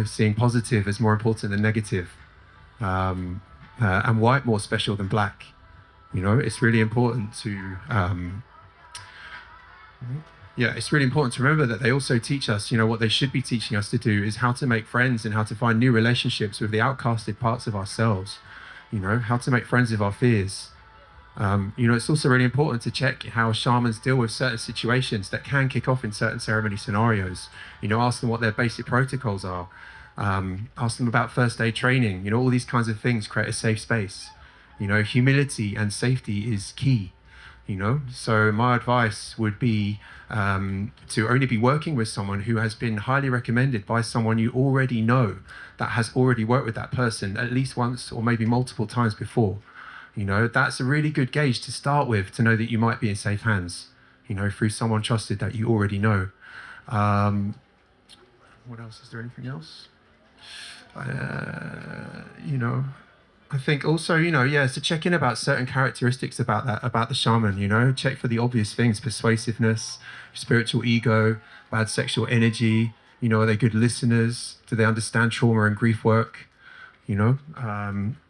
seeing positive as more important than negative, and white more special than black. It's really important to it's really important to remember that they also teach us, what they should be teaching us to do is how to make friends and how to find new relationships with the outcasted parts of ourselves, how to make friends with our fears. It's also really important to check how shamans deal with certain situations that can kick off in certain ceremony scenarios. Ask them what their basic protocols are. Ask them about first aid training. All these kinds of things create a safe space. Humility and safety is key. So my advice would be to only be working with someone who has been highly recommended by someone you already know that has already worked with that person at least once or maybe multiple times before. You know, that's a really good gauge to start with, to know that you might be in safe hands, you know, through someone trusted that you already know. What else? Is there anything else? You know, I think also, you know, yeah, so check in about certain characteristics about the shaman, you know, check for the obvious things: persuasiveness, spiritual ego, bad sexual energy, you know, are they good listeners? Do they understand trauma and grief work? You know,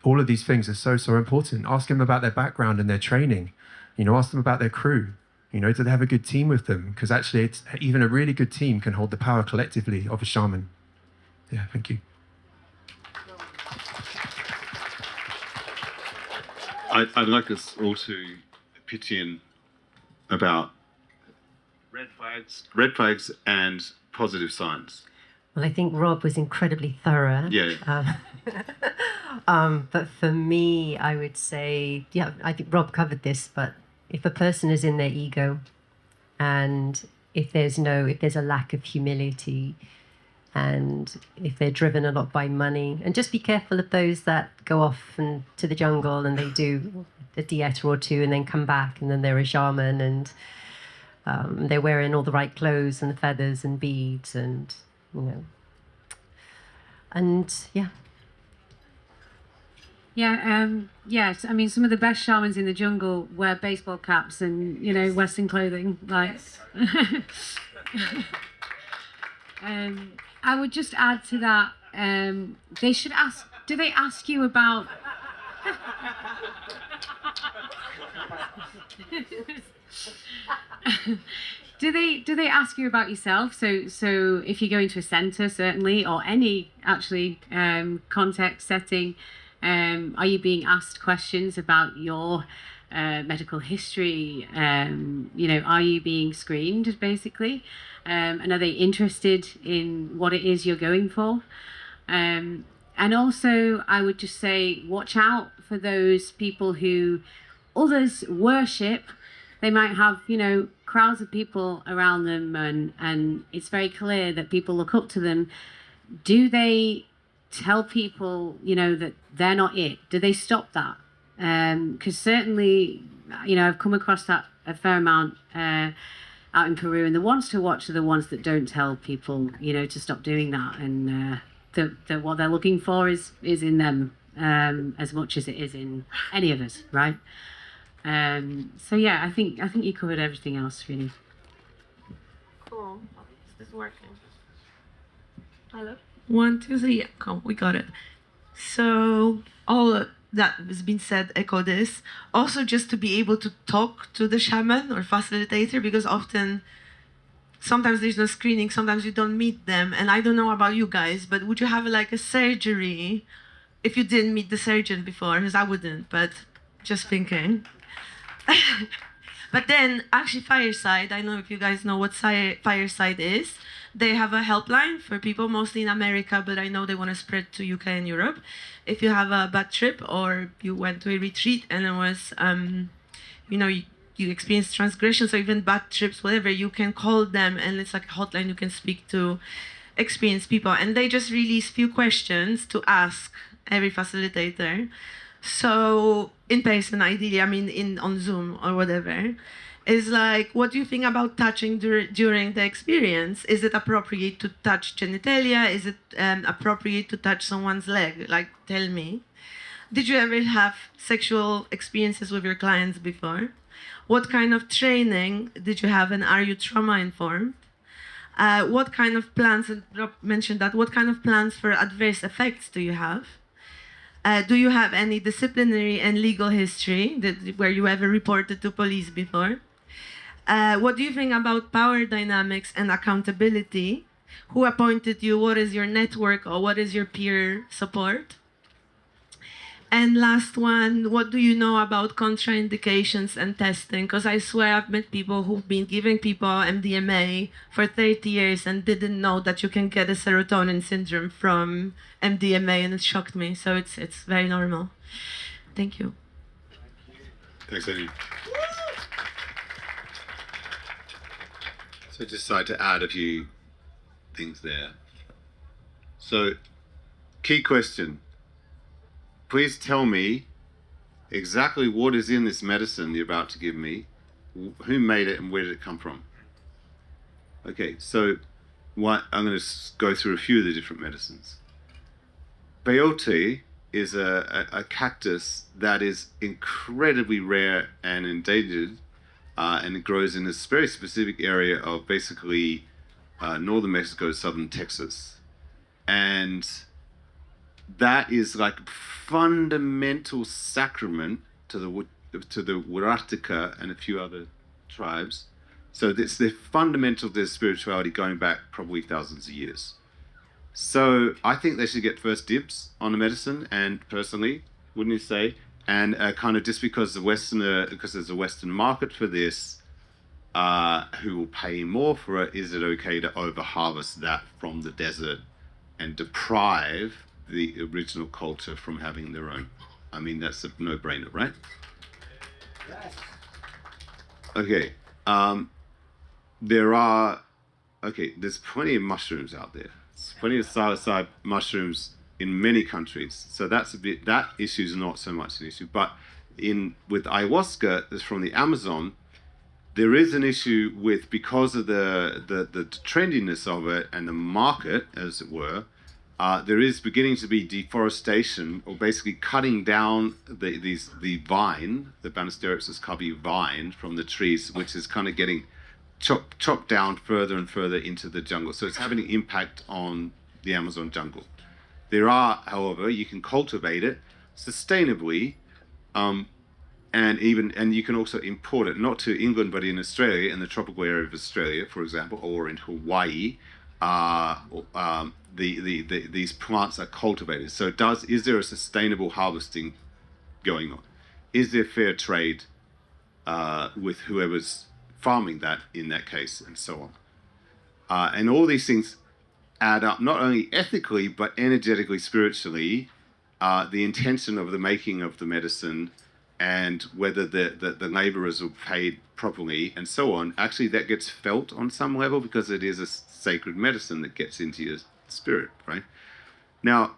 all of these things are so important. Ask them about their background and their training, you know, ask them about their crew. You know, do they have a good team with them? Because actually, it's, even a really good team can hold the power collectively of a shaman. Yeah, thank you. I'd like us all to pitch in about red flags and positive signs. Well, I think Rob was incredibly thorough. Yeah. But for me, I would say, yeah, I think Rob covered this, but if a person is in their ego, and if there's a lack of humility, and if they're driven a lot by money, and just be careful of those that go off and to the jungle and they do a dieta or two and then come back and then they're a shaman and they're wearing all the right clothes and the feathers and beads and, you know, and yeah. Yeah, yes. I mean, some of the best shamans in the jungle wear baseball caps and, you know, Western clothing. Like, I would just add to that. They should ask. Do they ask you about? Do they ask you about yourself? So if you go into a centre, certainly, or any actually context setting. Are you being asked questions about your medical history? You know, are you being screened, basically? And are they interested in what it is you're going for? And also, I would just say, watch out for those people who others worship. They might have, you know, crowds of people around them, and it's very clear that people look up to them. Do they tell people, you know, that they're not it? Do they stop that? Because certainly, you know, I've come across that a fair amount out in Peru, and the ones to watch are the ones that don't tell people, you know, to stop doing that, and what they're looking for is in them as much as it is in any of us, right? So yeah, I think you covered everything else really. Cool. Is this working? Hello? 1, 2, 3. Come, we got it. So all that has been said echo this. Also, just to be able to talk to the shaman or facilitator, because sometimes there's no screening, sometimes you don't meet them. And I don't know about you guys, but would you have like a surgery if you didn't meet the surgeon before? Because I wouldn't, but just thinking. But then, actually, Fireside, I don't know if you guys know what Fireside is. They have a helpline for people, mostly in America, but I know they want to spread to UK and Europe. If you have a bad trip or you went to a retreat and it was, you know, you experienced transgressions or even bad trips, whatever, you can call them and it's like a hotline you can speak to experienced people. And they just release few questions to ask every facilitator. So in person, ideally, I mean, on Zoom or whatever, is like, what do you think about touching during the experience? Is it appropriate to touch genitalia? Is it appropriate to touch someone's leg? Like, tell me. Did you ever have sexual experiences with your clients before? What kind of training did you have, and are you trauma-informed? What kind of plans, and Rob mentioned that, what kind of plans for adverse effects do you have? Do you have any disciplinary and legal history where you ever reported to police before? What do you think about power dynamics and accountability? Who appointed you? What is your network, or what is your peer support? And last one, what do you know about contraindications and testing? Because I swear I've met people who've been giving people MDMA for 30 years and didn't know that you can get a serotonin syndrome from MDMA, and it shocked me. So it's very normal. Thank you. Thanks, Anya. So just decided to add a few things there. So, key question. Please tell me exactly what is in this medicine you're about to give me, who made it and where did it come from? Okay, so I'm going to go through a few of the different medicines. Peyote is a cactus that is incredibly rare and endangered, and it grows in this very specific area of basically northern Mexico, southern Texas. And that is like fundamental sacrament to the Huartica and a few other tribes. So it's the fundamental to their spirituality going back probably thousands of years. So I think they should get first dibs on the medicine, and personally, wouldn't you say? And kind of just because because there's a Western market for this, who will pay more for it, is it okay to over-harvest that from the desert and deprive the original culture from having their own? I mean, that's a no-brainer, right? Yes. Okay. There's plenty of mushrooms out there. There's plenty of psilocybin mushrooms in many countries. So that issue is not so much an issue. But with ayahuasca, that's from the Amazon, there is an issue with, because of the trendiness of it and the market, as it were, there is beginning to be deforestation, or basically cutting down the vine, the Banisteriopsis caapi vine from the trees, which is kind of getting chopped down further and further into the jungle. So it's having an impact on the Amazon jungle. However, you can cultivate it sustainably, and you can also import it, not to England, but in Australia, in the tropical area of Australia, for example, or in Hawaii. These plants are cultivated. So is there a sustainable harvesting going on? Is there fair trade with whoever's farming that in that case, and so on? And all these things add up, not only ethically, but energetically, spiritually, the intention of the making of the medicine, and whether the laborers are paid properly, and so on. Actually, that gets felt on some level, because it is a sacred medicine that gets into your spirit, right? Now,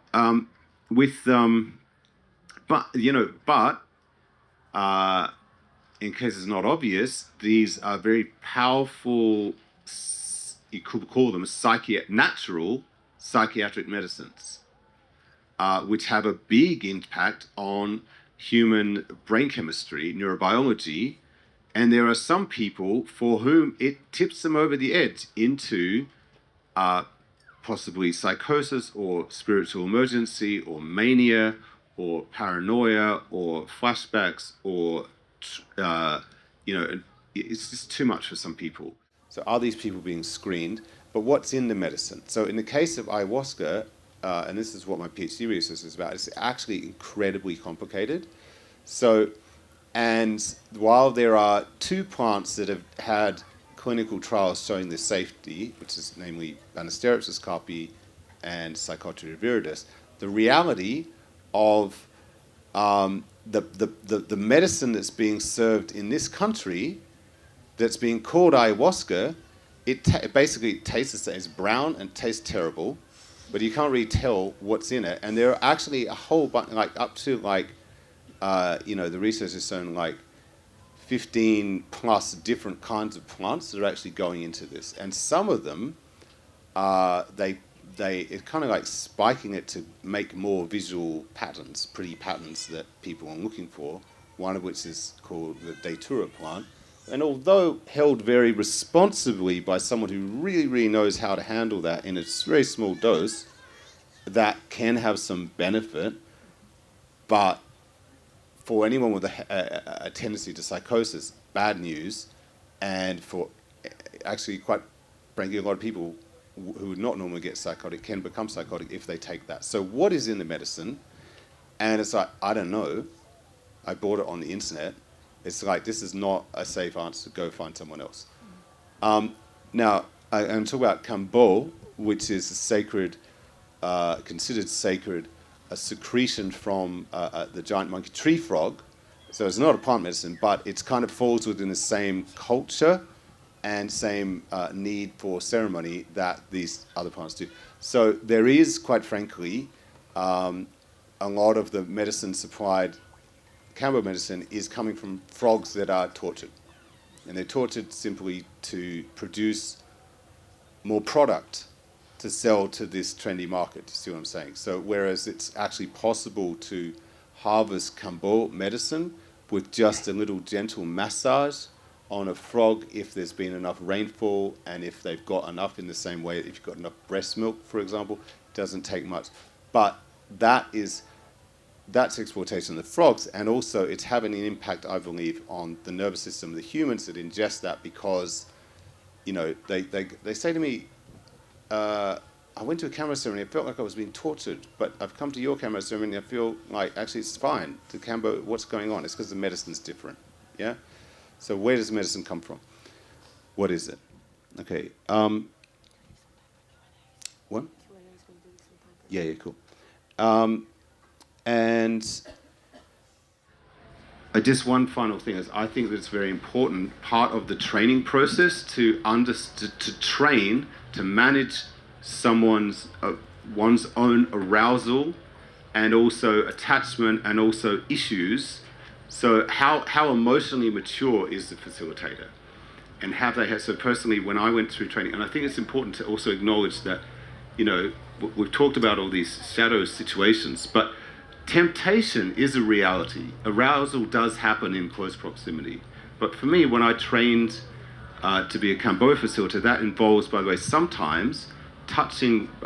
in case it's not obvious, these are very powerful, you could call them natural psychiatric medicines, which have a big impact on human brain chemistry, neurobiology, and there are some people for whom it tips them over the edge into possibly psychosis, or spiritual emergency, or mania, or paranoia, or flashbacks, or it's just too much for some people. So are these people being screened? But what's in the medicine? So in the case of ayahuasca, and this is what my PhD research is about, it's actually incredibly complicated. So, and while there are 2 plants that have had clinical trials showing their safety, which is namely Banisteriopsis caapi and Psychotria viridis, the reality of the medicine that's being served in this country, that's being called ayahuasca, basically tastes the same. It's brown and tastes terrible, but you can't really tell what's in it. And there are actually a whole bunch, up to the research has shown 15 plus different kinds of plants that are actually going into this. And some of them, it's kind of like spiking it to make more visual patterns, pretty patterns that people are looking for, one of which is called the Datura plant. And although held very responsibly by someone who really, really knows how to handle that in a very small dose, that can have some benefit. But for anyone with a tendency to psychosis, bad news. And for actually, quite frankly, a lot of people who would not normally get psychotic can become psychotic if they take that. So what is in the medicine? And it's like, I don't know. I bought it on the internet. It's like, this is not a safe answer. Go find someone else. Now, I'm talking about kambo, which is a sacred, considered sacred, a secretion from the giant monkey tree frog. So it's not a plant medicine, but it kind of falls within the same culture and same need for ceremony that these other plants do. So there is, quite frankly, a lot of the medicine supplied kambo medicine is coming from frogs that are tortured. And they're tortured simply to produce more product to sell to this trendy market. You see what I'm saying? So whereas it's actually possible to harvest kambo medicine with just a little gentle massage on a frog if there's been enough rainfall and if they've got enough, in the same way if you've got enough breast milk, for example, it doesn't take much. But that's exploitation of the frogs, and also it's having an impact, I believe, on the nervous system of the humans that ingest that, because, you know, they say to me, I went to a camera ceremony, I felt like I was being tortured, but I've come to your camera ceremony, I feel like actually it's fine. The kambo, what's going on? It's because the medicine's different, yeah? So where does medicine come from? What is it? Okay, what? Yeah, cool. And just one final thing is, I think that it's very important part of the training process to train to manage someone's one's own arousal and also attachment and also issues. So how emotionally mature is the facilitator, and have they had? So personally, when I went through training, and I think it's important to also acknowledge that, you know, we've talked about all these shadow situations, but temptation is a reality. Arousal does happen in close proximity. But for me, when I trained to be a kambo facilitator, that involves, by the way, sometimes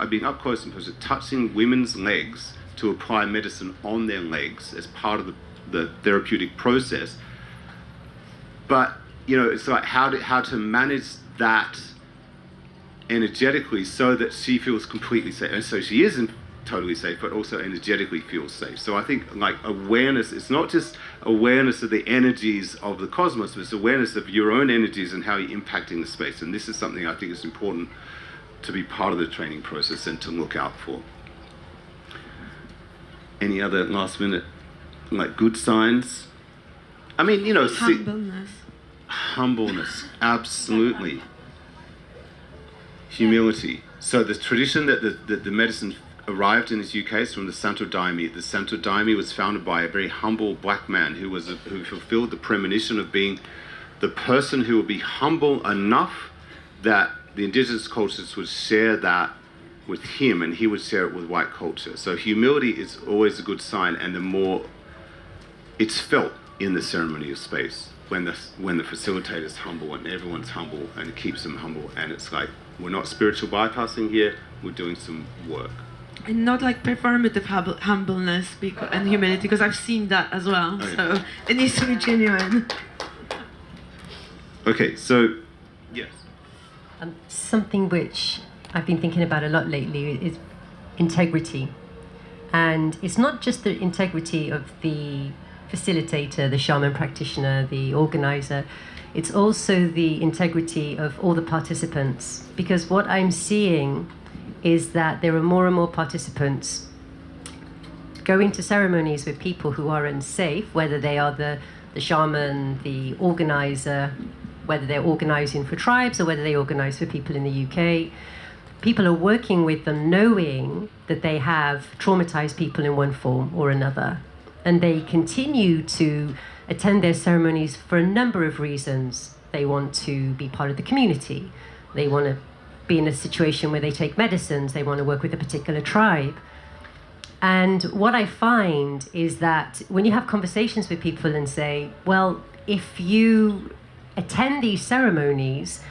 being up close and personal, touching women's legs to apply medicine on their legs as part of the therapeutic process. But, you know, it's like how to manage that energetically so that she feels completely safe. And so she isn't totally safe, but also energetically feels safe. So I think, like, awareness, it's not just awareness of the energies of the cosmos, but it's awareness of your own energies and how you're impacting the space. And this is something I think is important to be part of the training process and to look out for. Any other last minute, like, good signs? I mean, you know, humbleness, absolutely. Humility. So the tradition that the medicine arrived in the UK is from the Santo Daime. The Santo Daime was founded by a very humble black man who fulfilled the premonition of being the person who would be humble enough that the indigenous cultures would share that with him, and he would share it with white culture. So humility is always a good sign, and the more it's felt in the ceremony of space when the facilitator's humble and everyone's humble and it keeps them humble, and it's like, we're not spiritual bypassing here, we're doing some work. And not like performative humbleness and humility, because I've seen that as well. Okay. So it needs to be genuine. Okay, so yes. Something which I've been thinking about a lot lately is integrity. And it's not just the integrity of the facilitator, the shaman practitioner, the organizer. It's also the integrity of all the participants. Because what I'm seeing is that there are more and more participants going to ceremonies with people who are unsafe, whether they are the shaman, the organizer, whether they're organizing for tribes or whether they organize for people in the UK. People are working with them knowing that they have traumatized people in one form or another. And they continue to attend their ceremonies for a number of reasons. They want to be part of the community. They want to be in a situation where they take medicines. They want to work with a particular tribe. And what I find is that when you have conversations with people and say, well, if you attend these ceremonies,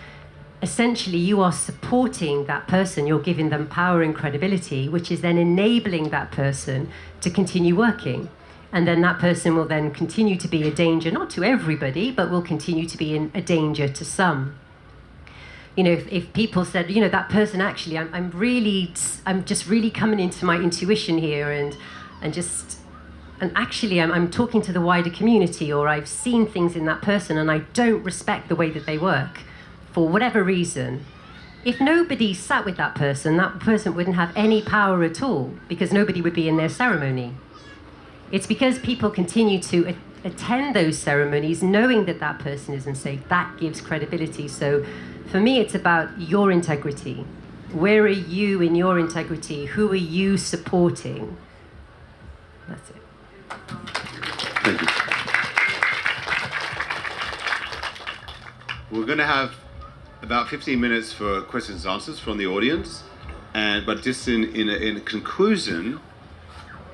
essentially you are supporting that person, you're giving them power and credibility, which is then enabling that person to continue working. And then that person will then continue to be a danger, not to everybody, but will continue to be a danger to some. You know, if people said, you know, that person actually, I'm just really coming into my intuition here and actually I'm talking to the wider community, or I've seen things in that person and I don't respect the way that they work for whatever reason. If nobody sat with that person wouldn't have any power at all, because nobody would be in their ceremony. It's because people continue to attend those ceremonies knowing that that person isn't safe. That gives credibility. So for me, it's about your integrity. Where are you in your integrity? Who are you supporting? That's it. Thank you. we're going to have about 15 minutes for questions and answers from the audience. But just in a conclusion,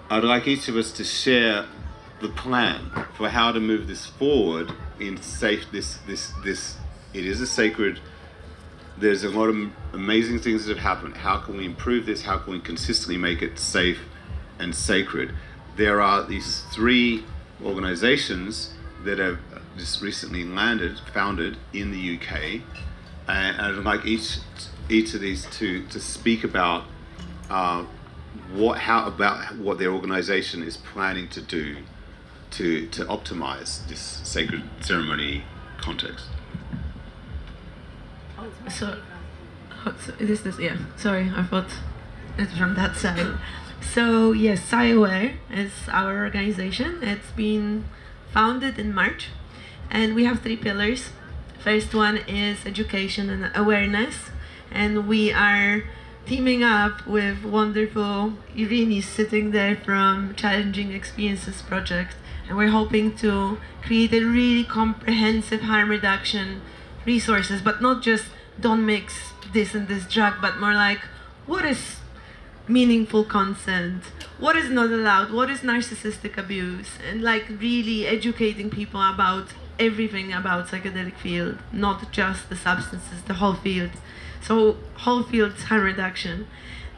I'd like each of us to share the plan for how to move this forward in safe. It is a sacred. There's a lot of amazing things that have happened. How can we improve this? How can we consistently make it safe and sacred? There are these 3 organizations that have just recently founded in the UK, and I'd like each of these to speak about what their organization is planning to do to optimize this sacred ceremony context. So this yeah. Sorry, I thought it's from that side. So yes, PsyAware is our organization. It's been founded in March, and we have 3 pillars. First one is education and awareness, and we are teaming up with wonderful Irini sitting there from Challenging Experiences Project, and we're hoping to create a really comprehensive harm reduction resources, but not just don't mix this and this drug, but more like what is meaningful consent, what is not allowed, what is narcissistic abuse, and like really educating people about everything about psychedelic field, not just the substances, the whole field. So whole field harm reduction.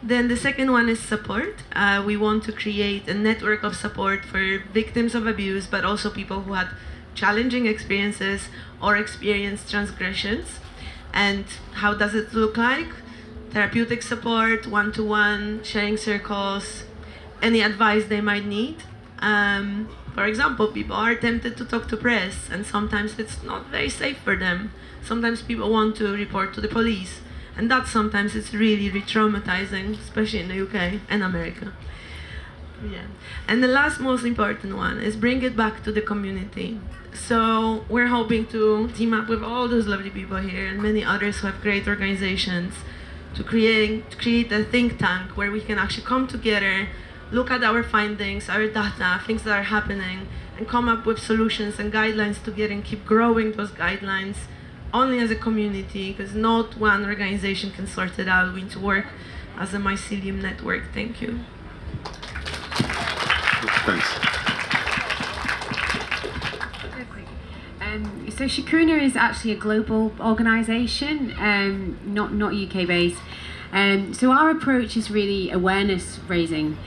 Then the second one is support. We want to create a network of support for victims of abuse, but also people who had challenging experiences or experienced transgressions. And how does it look like? Therapeutic support, one-to-one, sharing circles, any advice they might need. For example, people are tempted to talk to press, and sometimes it's not very safe for them. Sometimes people want to report to the police, and that sometimes it's really re-traumatizing, especially in the UK and America. Yeah. And the last most important one is bring it back to the community. So we're hoping to team up with all those lovely people here and many others who have great organizations to create a think tank where we can actually come together, look at our findings, our data, things that are happening, and come up with solutions and guidelines together and keep growing those guidelines only as a community, because not one organization can sort it out. We need to work as a mycelium network. Thank you. Thanks. So Shikuna is actually a global organisation, not UK based. So our approach is really awareness raising.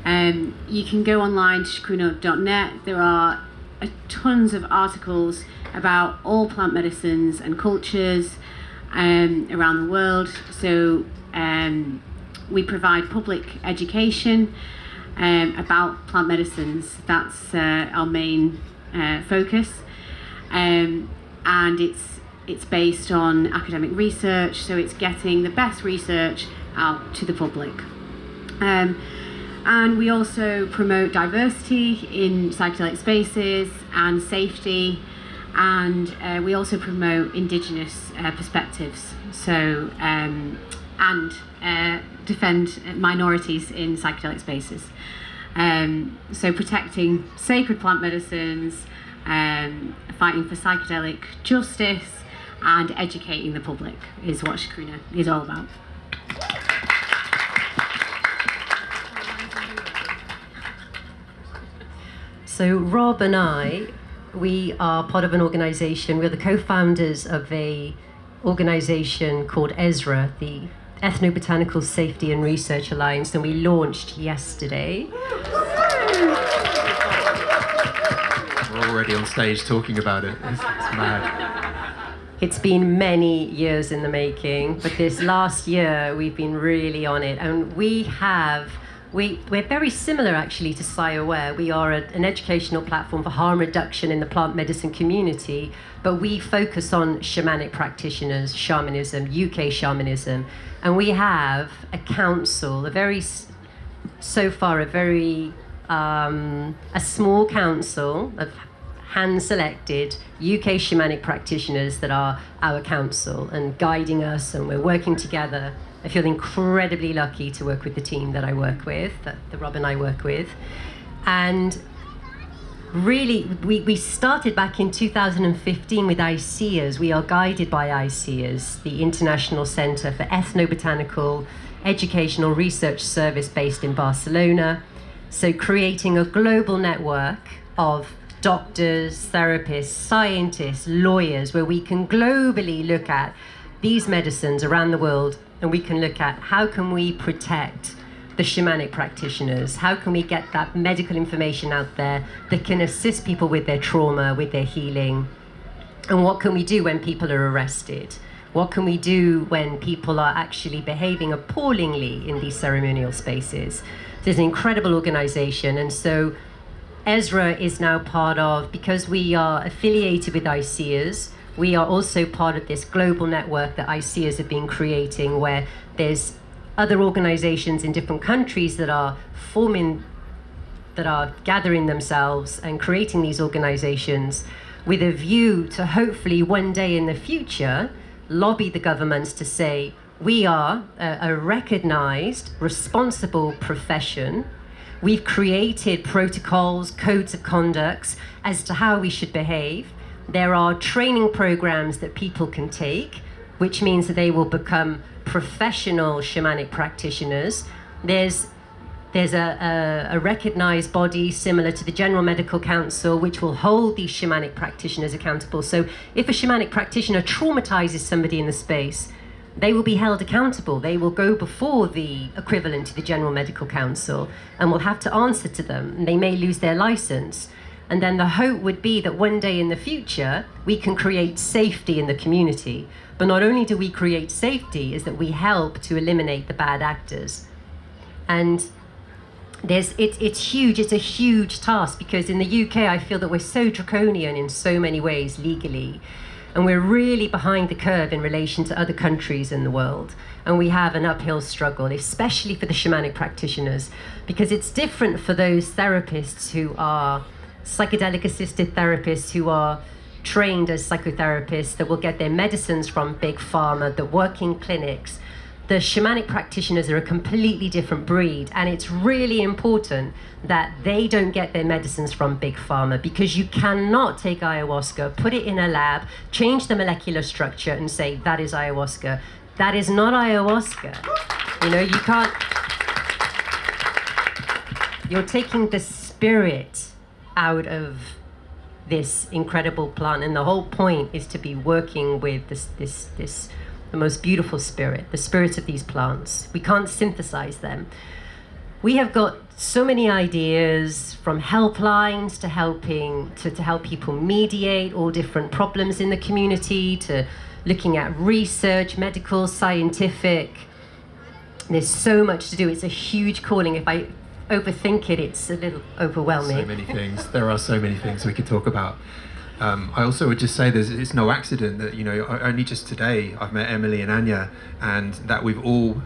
You can go online to shikuna.net. There are tons of articles about all plant medicines and cultures around the world. So we provide public education about plant medicines. That's our main focus. And it's based on academic research, so it's getting the best research out to the public. And we also promote diversity in psychedelic spaces and safety, and we also promote indigenous perspectives, so and defend minorities in psychedelic spaces. So protecting sacred plant medicines, fighting for psychedelic justice, and educating the public is what Shikuna is all about. So Rob and I, we are part of an organization. We're the co-founders of a organization called ESRA, the Ethnobotanical Safety and Research Alliance, and we launched yesterday. We're already on stage talking about it. It's mad. It's been many years in the making, but this last year we've been really on it, and we're very similar actually to PsyAware. We are an educational platform for harm reduction in the plant medicine community, but we focus on shamanic practitioners, shamanism, UK shamanism, and we have a council, a small council of hand-selected UK shamanic practitioners that are our council and guiding us, and we're working together. I feel incredibly lucky to work with the team that I work with, that Rob and I work with. And really, we started back in 2015 with ICEAS. We are guided by ICEAS, the International Centre for Ethnobotanical Educational Research Service based in Barcelona. So creating a global network of doctors, therapists, scientists, lawyers, where we can globally look at these medicines around the world, and we can look at how can we protect the shamanic practitioners, how can we get that medical information out there that can assist people with their trauma, with their healing, and what can we do when people are arrested? What can we do when people are actually behaving appallingly in these ceremonial spaces? There's an incredible organization, and so Ezra is now part of, because we are affiliated with ICEAS, we are also part of this global network that ICEAS have been creating, where there's other organizations in different countries that are forming, that are gathering themselves and creating these organizations with a view to hopefully one day in the future lobby the governments to say, we are a recognized, responsible profession. We've created protocols, codes of conduct as to how we should behave. There are training programs that people can take, which means that they will become professional shamanic practitioners. There's a recognized body similar to the General Medical Council, which will hold these shamanic practitioners accountable. So if a shamanic practitioner traumatizes somebody in the space, they will be held accountable. They will go before the equivalent to the General Medical Council and will have to answer to them. And they may lose their license. And then the hope would be that one day in the future, we can create safety in the community. But not only do we create safety, is that we help to eliminate the bad actors. And it's huge. It's a huge task, because in the UK, I feel that we're so draconian in so many ways legally. And we're really behind the curve in relation to other countries in the world. And we have an uphill struggle, especially for the shamanic practitioners, because it's different for those therapists who are psychedelic assisted therapists, who are trained as psychotherapists, that will get their medicines from big pharma, that work in clinics. The shamanic practitioners are a completely different breed, and it's really important that they don't get their medicines from big pharma, because you cannot take ayahuasca, put it in a lab, change the molecular structure and say that is ayahuasca. That is not ayahuasca. You know, you can't. You're taking the spirit out of this incredible plant, and the whole point is to be working with this the most beautiful spirit, the spirits of these plants. We can't synthesize them. We have got so many ideas, from helplines to helping to help people mediate all different problems in the community, to looking at research, medical, scientific. There's so much to do. It's a huge calling. If I overthink it, it's a little overwhelming. So many things. There are so many things we could talk about. I also would just say it's no accident that, you know, only just today I've met Emily and Anya, and that we've all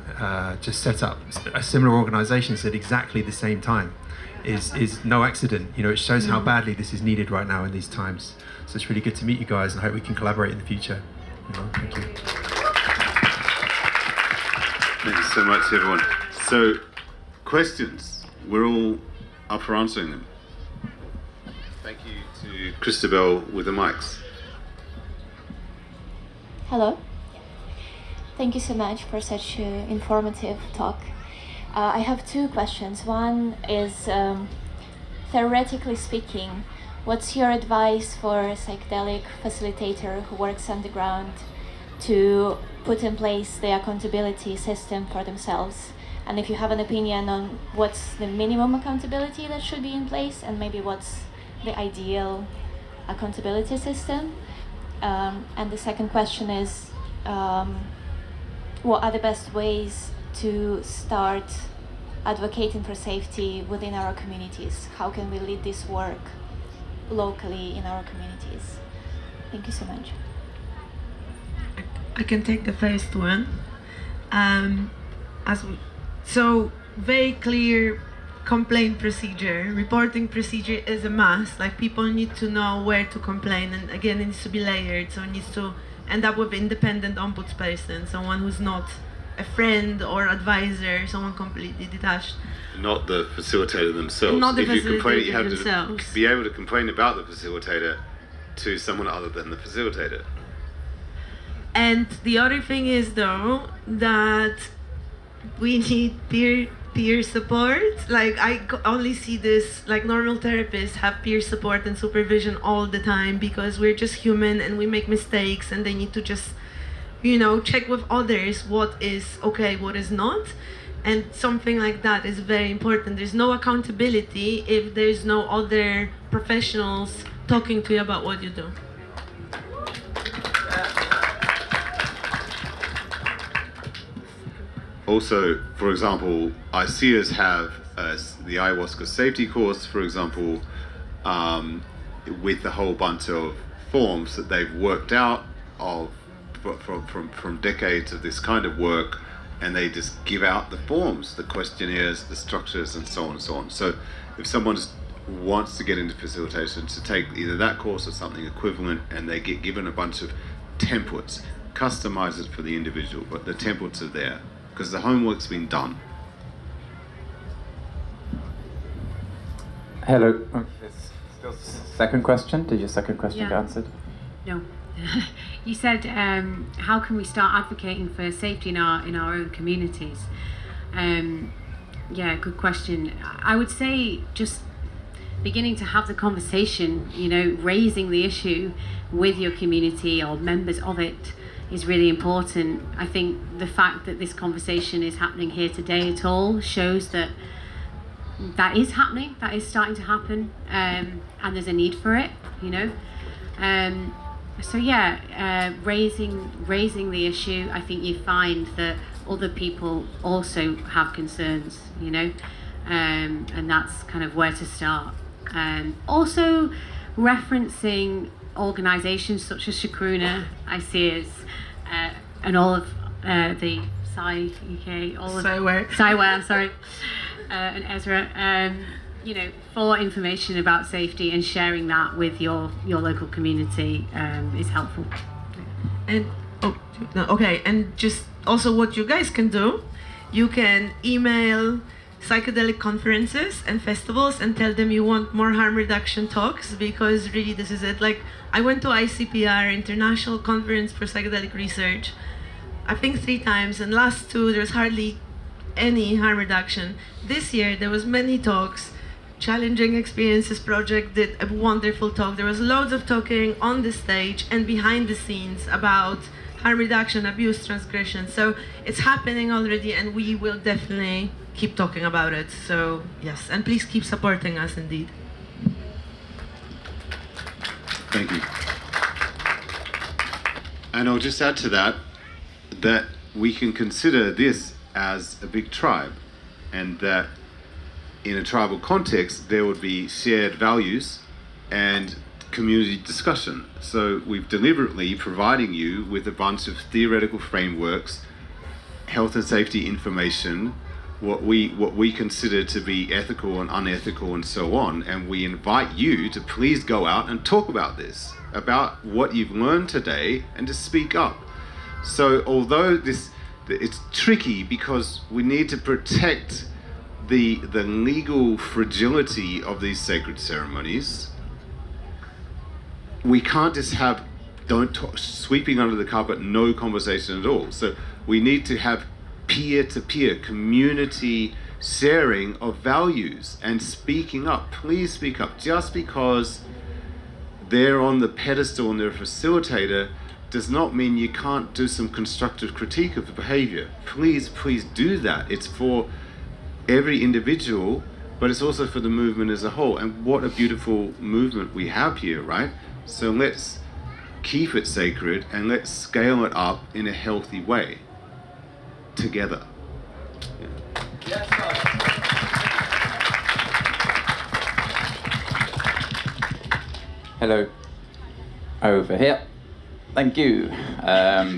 just set up a similar organisations at exactly the same time is no accident. You know, it shows how badly this is needed right now in these times. So it's really good to meet you guys, and I hope we can collaborate in the future. You know, thank you. Thank you so much, everyone. So, questions? We're all up for answering them. Thank you to Christabel with the mics. Hello. Thank you so much for such an informative talk. I have two questions. One is, theoretically speaking, what's your advice for a psychedelic facilitator who works underground to put in place the accountability system for themselves? And if you have an opinion on what's the minimum accountability that should be in place, and maybe what's the ideal accountability system. And the second question is, what are the best ways to start advocating for safety within our communities? How can we lead this work locally in our communities? Thank you so much. I can take the first one. So very clear complaint procedure, reporting procedure is a must. Like, people need to know where to complain, and again, it needs to be layered. So it needs to end up with independent ombudsperson, someone who's not a friend or advisor, someone completely detached. Not the facilitator themselves. Not the if you complain, you facilitator have themselves. to be able to complain about the facilitator to someone other than the facilitator. And the other thing is, though, that we need peer support. Like, only see this, like, normal therapists have peer support and supervision all the time, because we're just human and we make mistakes, and they need to just, check with others what is okay, what is not. And something like that is very important. There's no accountability if there's no other professionals talking to you about what you do. Also, for example, ICEAs have the ayahuasca safety course, for example, with a whole bunch of forms that they've worked out from decades of this kind of work, and they just give out the forms, the questionnaires, the structures, and so on and so on. So if someone wants to get into facilitation, to take either that course or something equivalent, and they get given a bunch of templates, customize it for the individual, but the templates are there because the homework's been done. Hello. Still second question? Did your second question get answered? No. You said, how can we start advocating for safety in our own communities? Yeah, good question. I would say just beginning to have the conversation, raising the issue with your community or members of it is really important. I think the fact that this conversation is happening here today at all shows that is happening, that is starting to happen, and there's a need for it, So yeah, raising the issue. I think you find that other people also have concerns, and that's kind of where to start. Also, referencing organisations such as Shakruna, ICEAs, and all of the UK, all of Psyware, sorry, and Ezra. For information about safety and sharing that with your local community is helpful. And and just also what you guys can do, you can email psychedelic conferences and festivals and tell them you want more harm reduction talks, because really this is it. Like, I went to ICPR, International Conference for Psychedelic Research, I think 3 times, and last 2 there was hardly any harm reduction. This year there was many talks. Challenging Experiences Project did a wonderful talk. There was loads of talking on the stage and behind the scenes about harm reduction, abuse, transgression. So it's happening already, and we will definitely keep talking about it. So yes, and please keep supporting us indeed. Thank you. And I'll just add to that we can consider this as a big tribe, and that in a tribal context, there would be shared values and community discussion. So we've deliberately providing you with a bunch of theoretical frameworks, health and safety information, what we consider to be ethical and unethical and so on, and we invite you to please go out and talk about this, about what you've learned today, and to speak up. So although it's tricky because we need to protect the legal fragility of these sacred ceremonies, we can't just have sweeping under the carpet, no conversation at all. So we need to have peer-to-peer community sharing of values and speaking up. Please speak up. Just because they're on the pedestal and they're a facilitator does not mean you can't do some constructive critique of the behavior. Please do that. It's for every individual, but it's also for the movement as a whole. And what a beautiful movement we have here, right? So let's keep it sacred and let's scale it up in a healthy way together. Yeah. Hello. Over here. Thank you.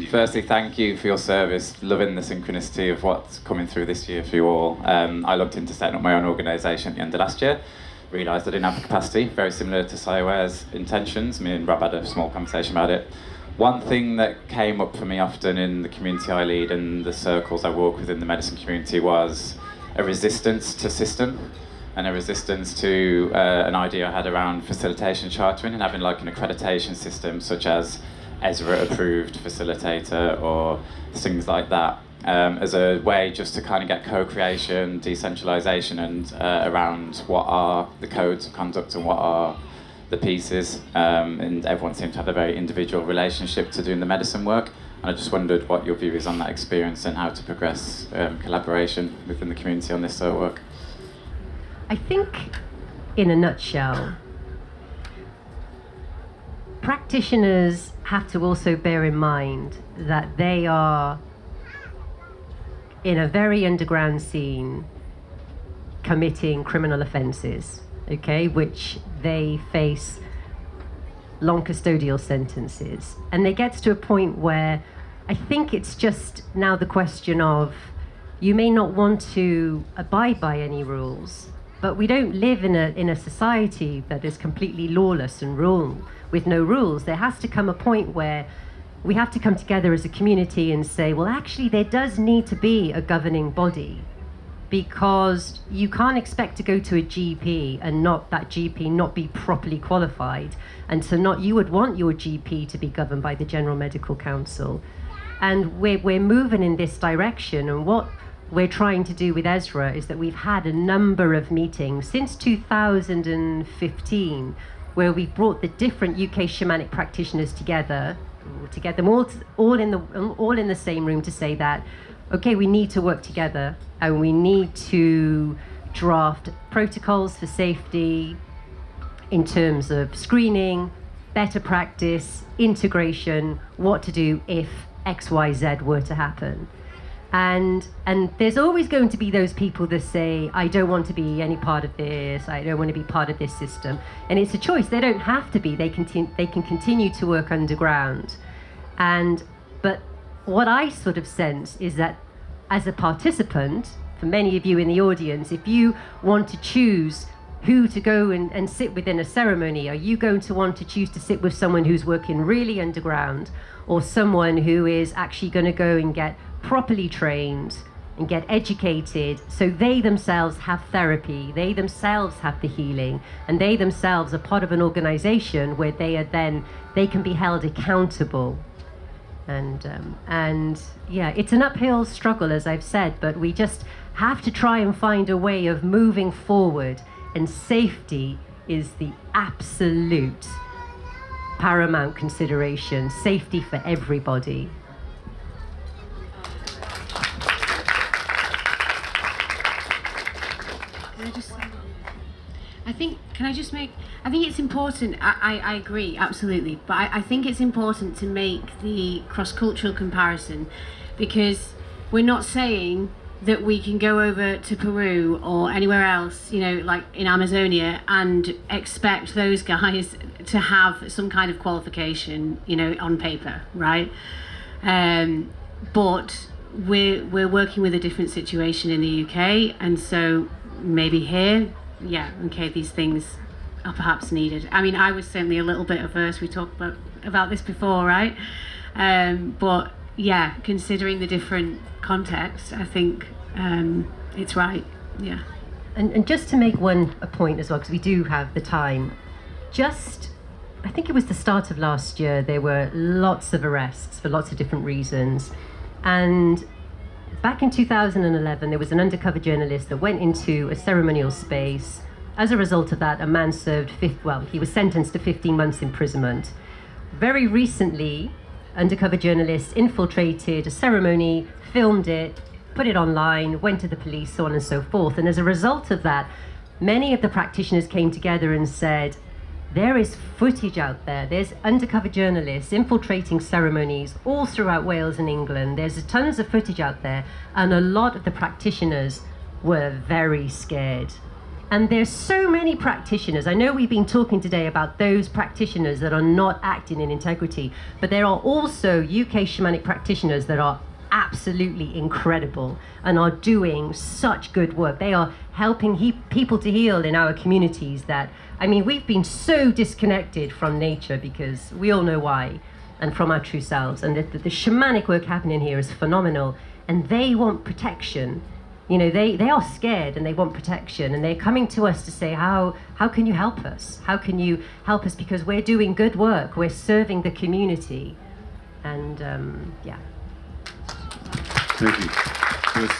Firstly, thank you for your service. Loving the synchronicity of what's coming through this year for you all. I looked into setting up my own organisation at the end of last year. Realised I didn't have the capacity, very similar to Psyware's intentions. Me and Rob had a small conversation about it. One thing that came up for me often in the community I lead and the circles I walk within the medicine community was a resistance to system and a resistance to an idea I had around facilitation chartering and having like an accreditation system such as Ezra approved facilitator or things like that, as a way just to kind of get co-creation, decentralization, and around what are the codes of conduct and what are the pieces, and everyone seemed to have a very individual relationship to doing the medicine work. And I just wondered what your view is on that experience and how to progress collaboration within the community on this sort of work. I think, in a nutshell, practitioners have to also bear in mind that they are in a very underground scene committing criminal offences, okay, which they face long custodial sentences. And it gets to a point where I think it's just now the question of, you may not want to abide by any rules, but we don't live in a society that is completely lawless and with no rules. There has to come a point where we have to come together as a community and say, well, actually, there does need to be a governing body, because you can't expect to go to a GP and not that GP not be properly qualified, and to not, you would want your GP to be governed by the General Medical Council. And we're moving in this direction, and what we're trying to do with Ezra is that we've had a number of meetings since 2015 where we've brought the different UK shamanic practitioners together, to get them all in the same room to say that, okay, we need to work together and we need to draft protocols for safety in terms of screening, better practice, integration, what to do if XYZ were to happen. And there's always going to be those people that say, I don't want to be any part of this, I don't want to be part of this system. And it's a choice. They don't have to be. They can continue to work underground. But what I sort of sense is that as a participant, for many of you in the audience, if you want to choose who to go and sit within a ceremony, are you going to want to choose to sit with someone who's working really underground, or someone who is actually going to go and get properly trained and get educated, so they themselves have therapy, they themselves have the healing, and they themselves are part of an organization where they can be held accountable. And yeah, it's an uphill struggle, as I've said, but we just have to try and find a way of moving forward, and safety is the absolute paramount consideration. Safety for everybody. I think it's important, I agree, absolutely, but I think it's important to make the cross-cultural comparison, because we're not saying that we can go over to Peru or anywhere else, like in Amazonia, and expect those guys to have some kind of qualification, on paper, right? But we're working with a different situation in the UK, and so maybe here, yeah, okay, these things are perhaps needed. I mean, I was certainly a little bit averse. We talked about this before, right? But yeah, considering the different context, I think it's right. Yeah. And just to make a point as well, because we do have the time, I think it was the start of last year, there were lots of arrests for lots of different reasons. And back in 2011, there was an undercover journalist that went into a ceremonial space. As a result of that, a man he was sentenced to 15 months imprisonment. Very recently, undercover journalists infiltrated a ceremony, filmed it, put it online, went to the police, so on and so forth. And as a result of that, many of the practitioners came together and said, there is footage out there. There's undercover journalists infiltrating ceremonies all throughout Wales and England. There's tons of footage out there. And a lot of the practitioners were very scared. And there's so many practitioners. I know we've been talking today about those practitioners that are not acting in integrity, but there are also UK shamanic practitioners that are absolutely incredible and are doing such good work. They are helping people to heal in our communities that, I mean, we've been so disconnected from nature because we all know why. and from our true selves. And the shamanic work happening here is phenomenal. And they want protection. You know, they are scared and they want protection. And they're coming to us to say, how can you help us? How can you help us? Because we're doing good work. We're serving the community. And yeah. Thank you. There's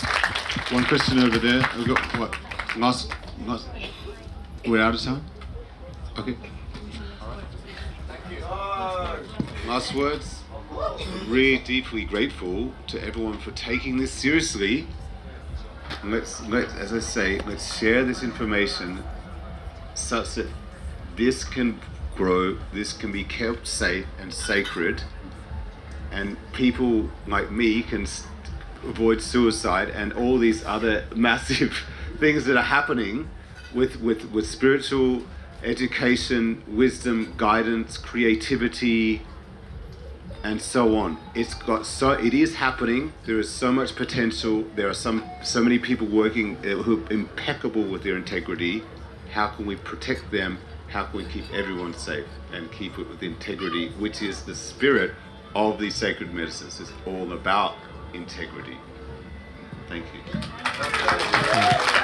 one question over there. We've got what? Last. We're out of time? Okay. Last words. Really deeply grateful to everyone for taking this seriously. And let's, as I say, let's share this information such that this can grow, this can be kept safe and sacred, and people like me can avoid suicide and all these other massive things that are happening with spiritual education, wisdom, guidance, creativity, and so on. It is happening. There is so much potential. There are so many people working who are impeccable with their integrity. How can we protect them? How can we keep everyone safe and keep it with integrity, which is the spirit of these sacred medicines. It's all about integrity. Thank you.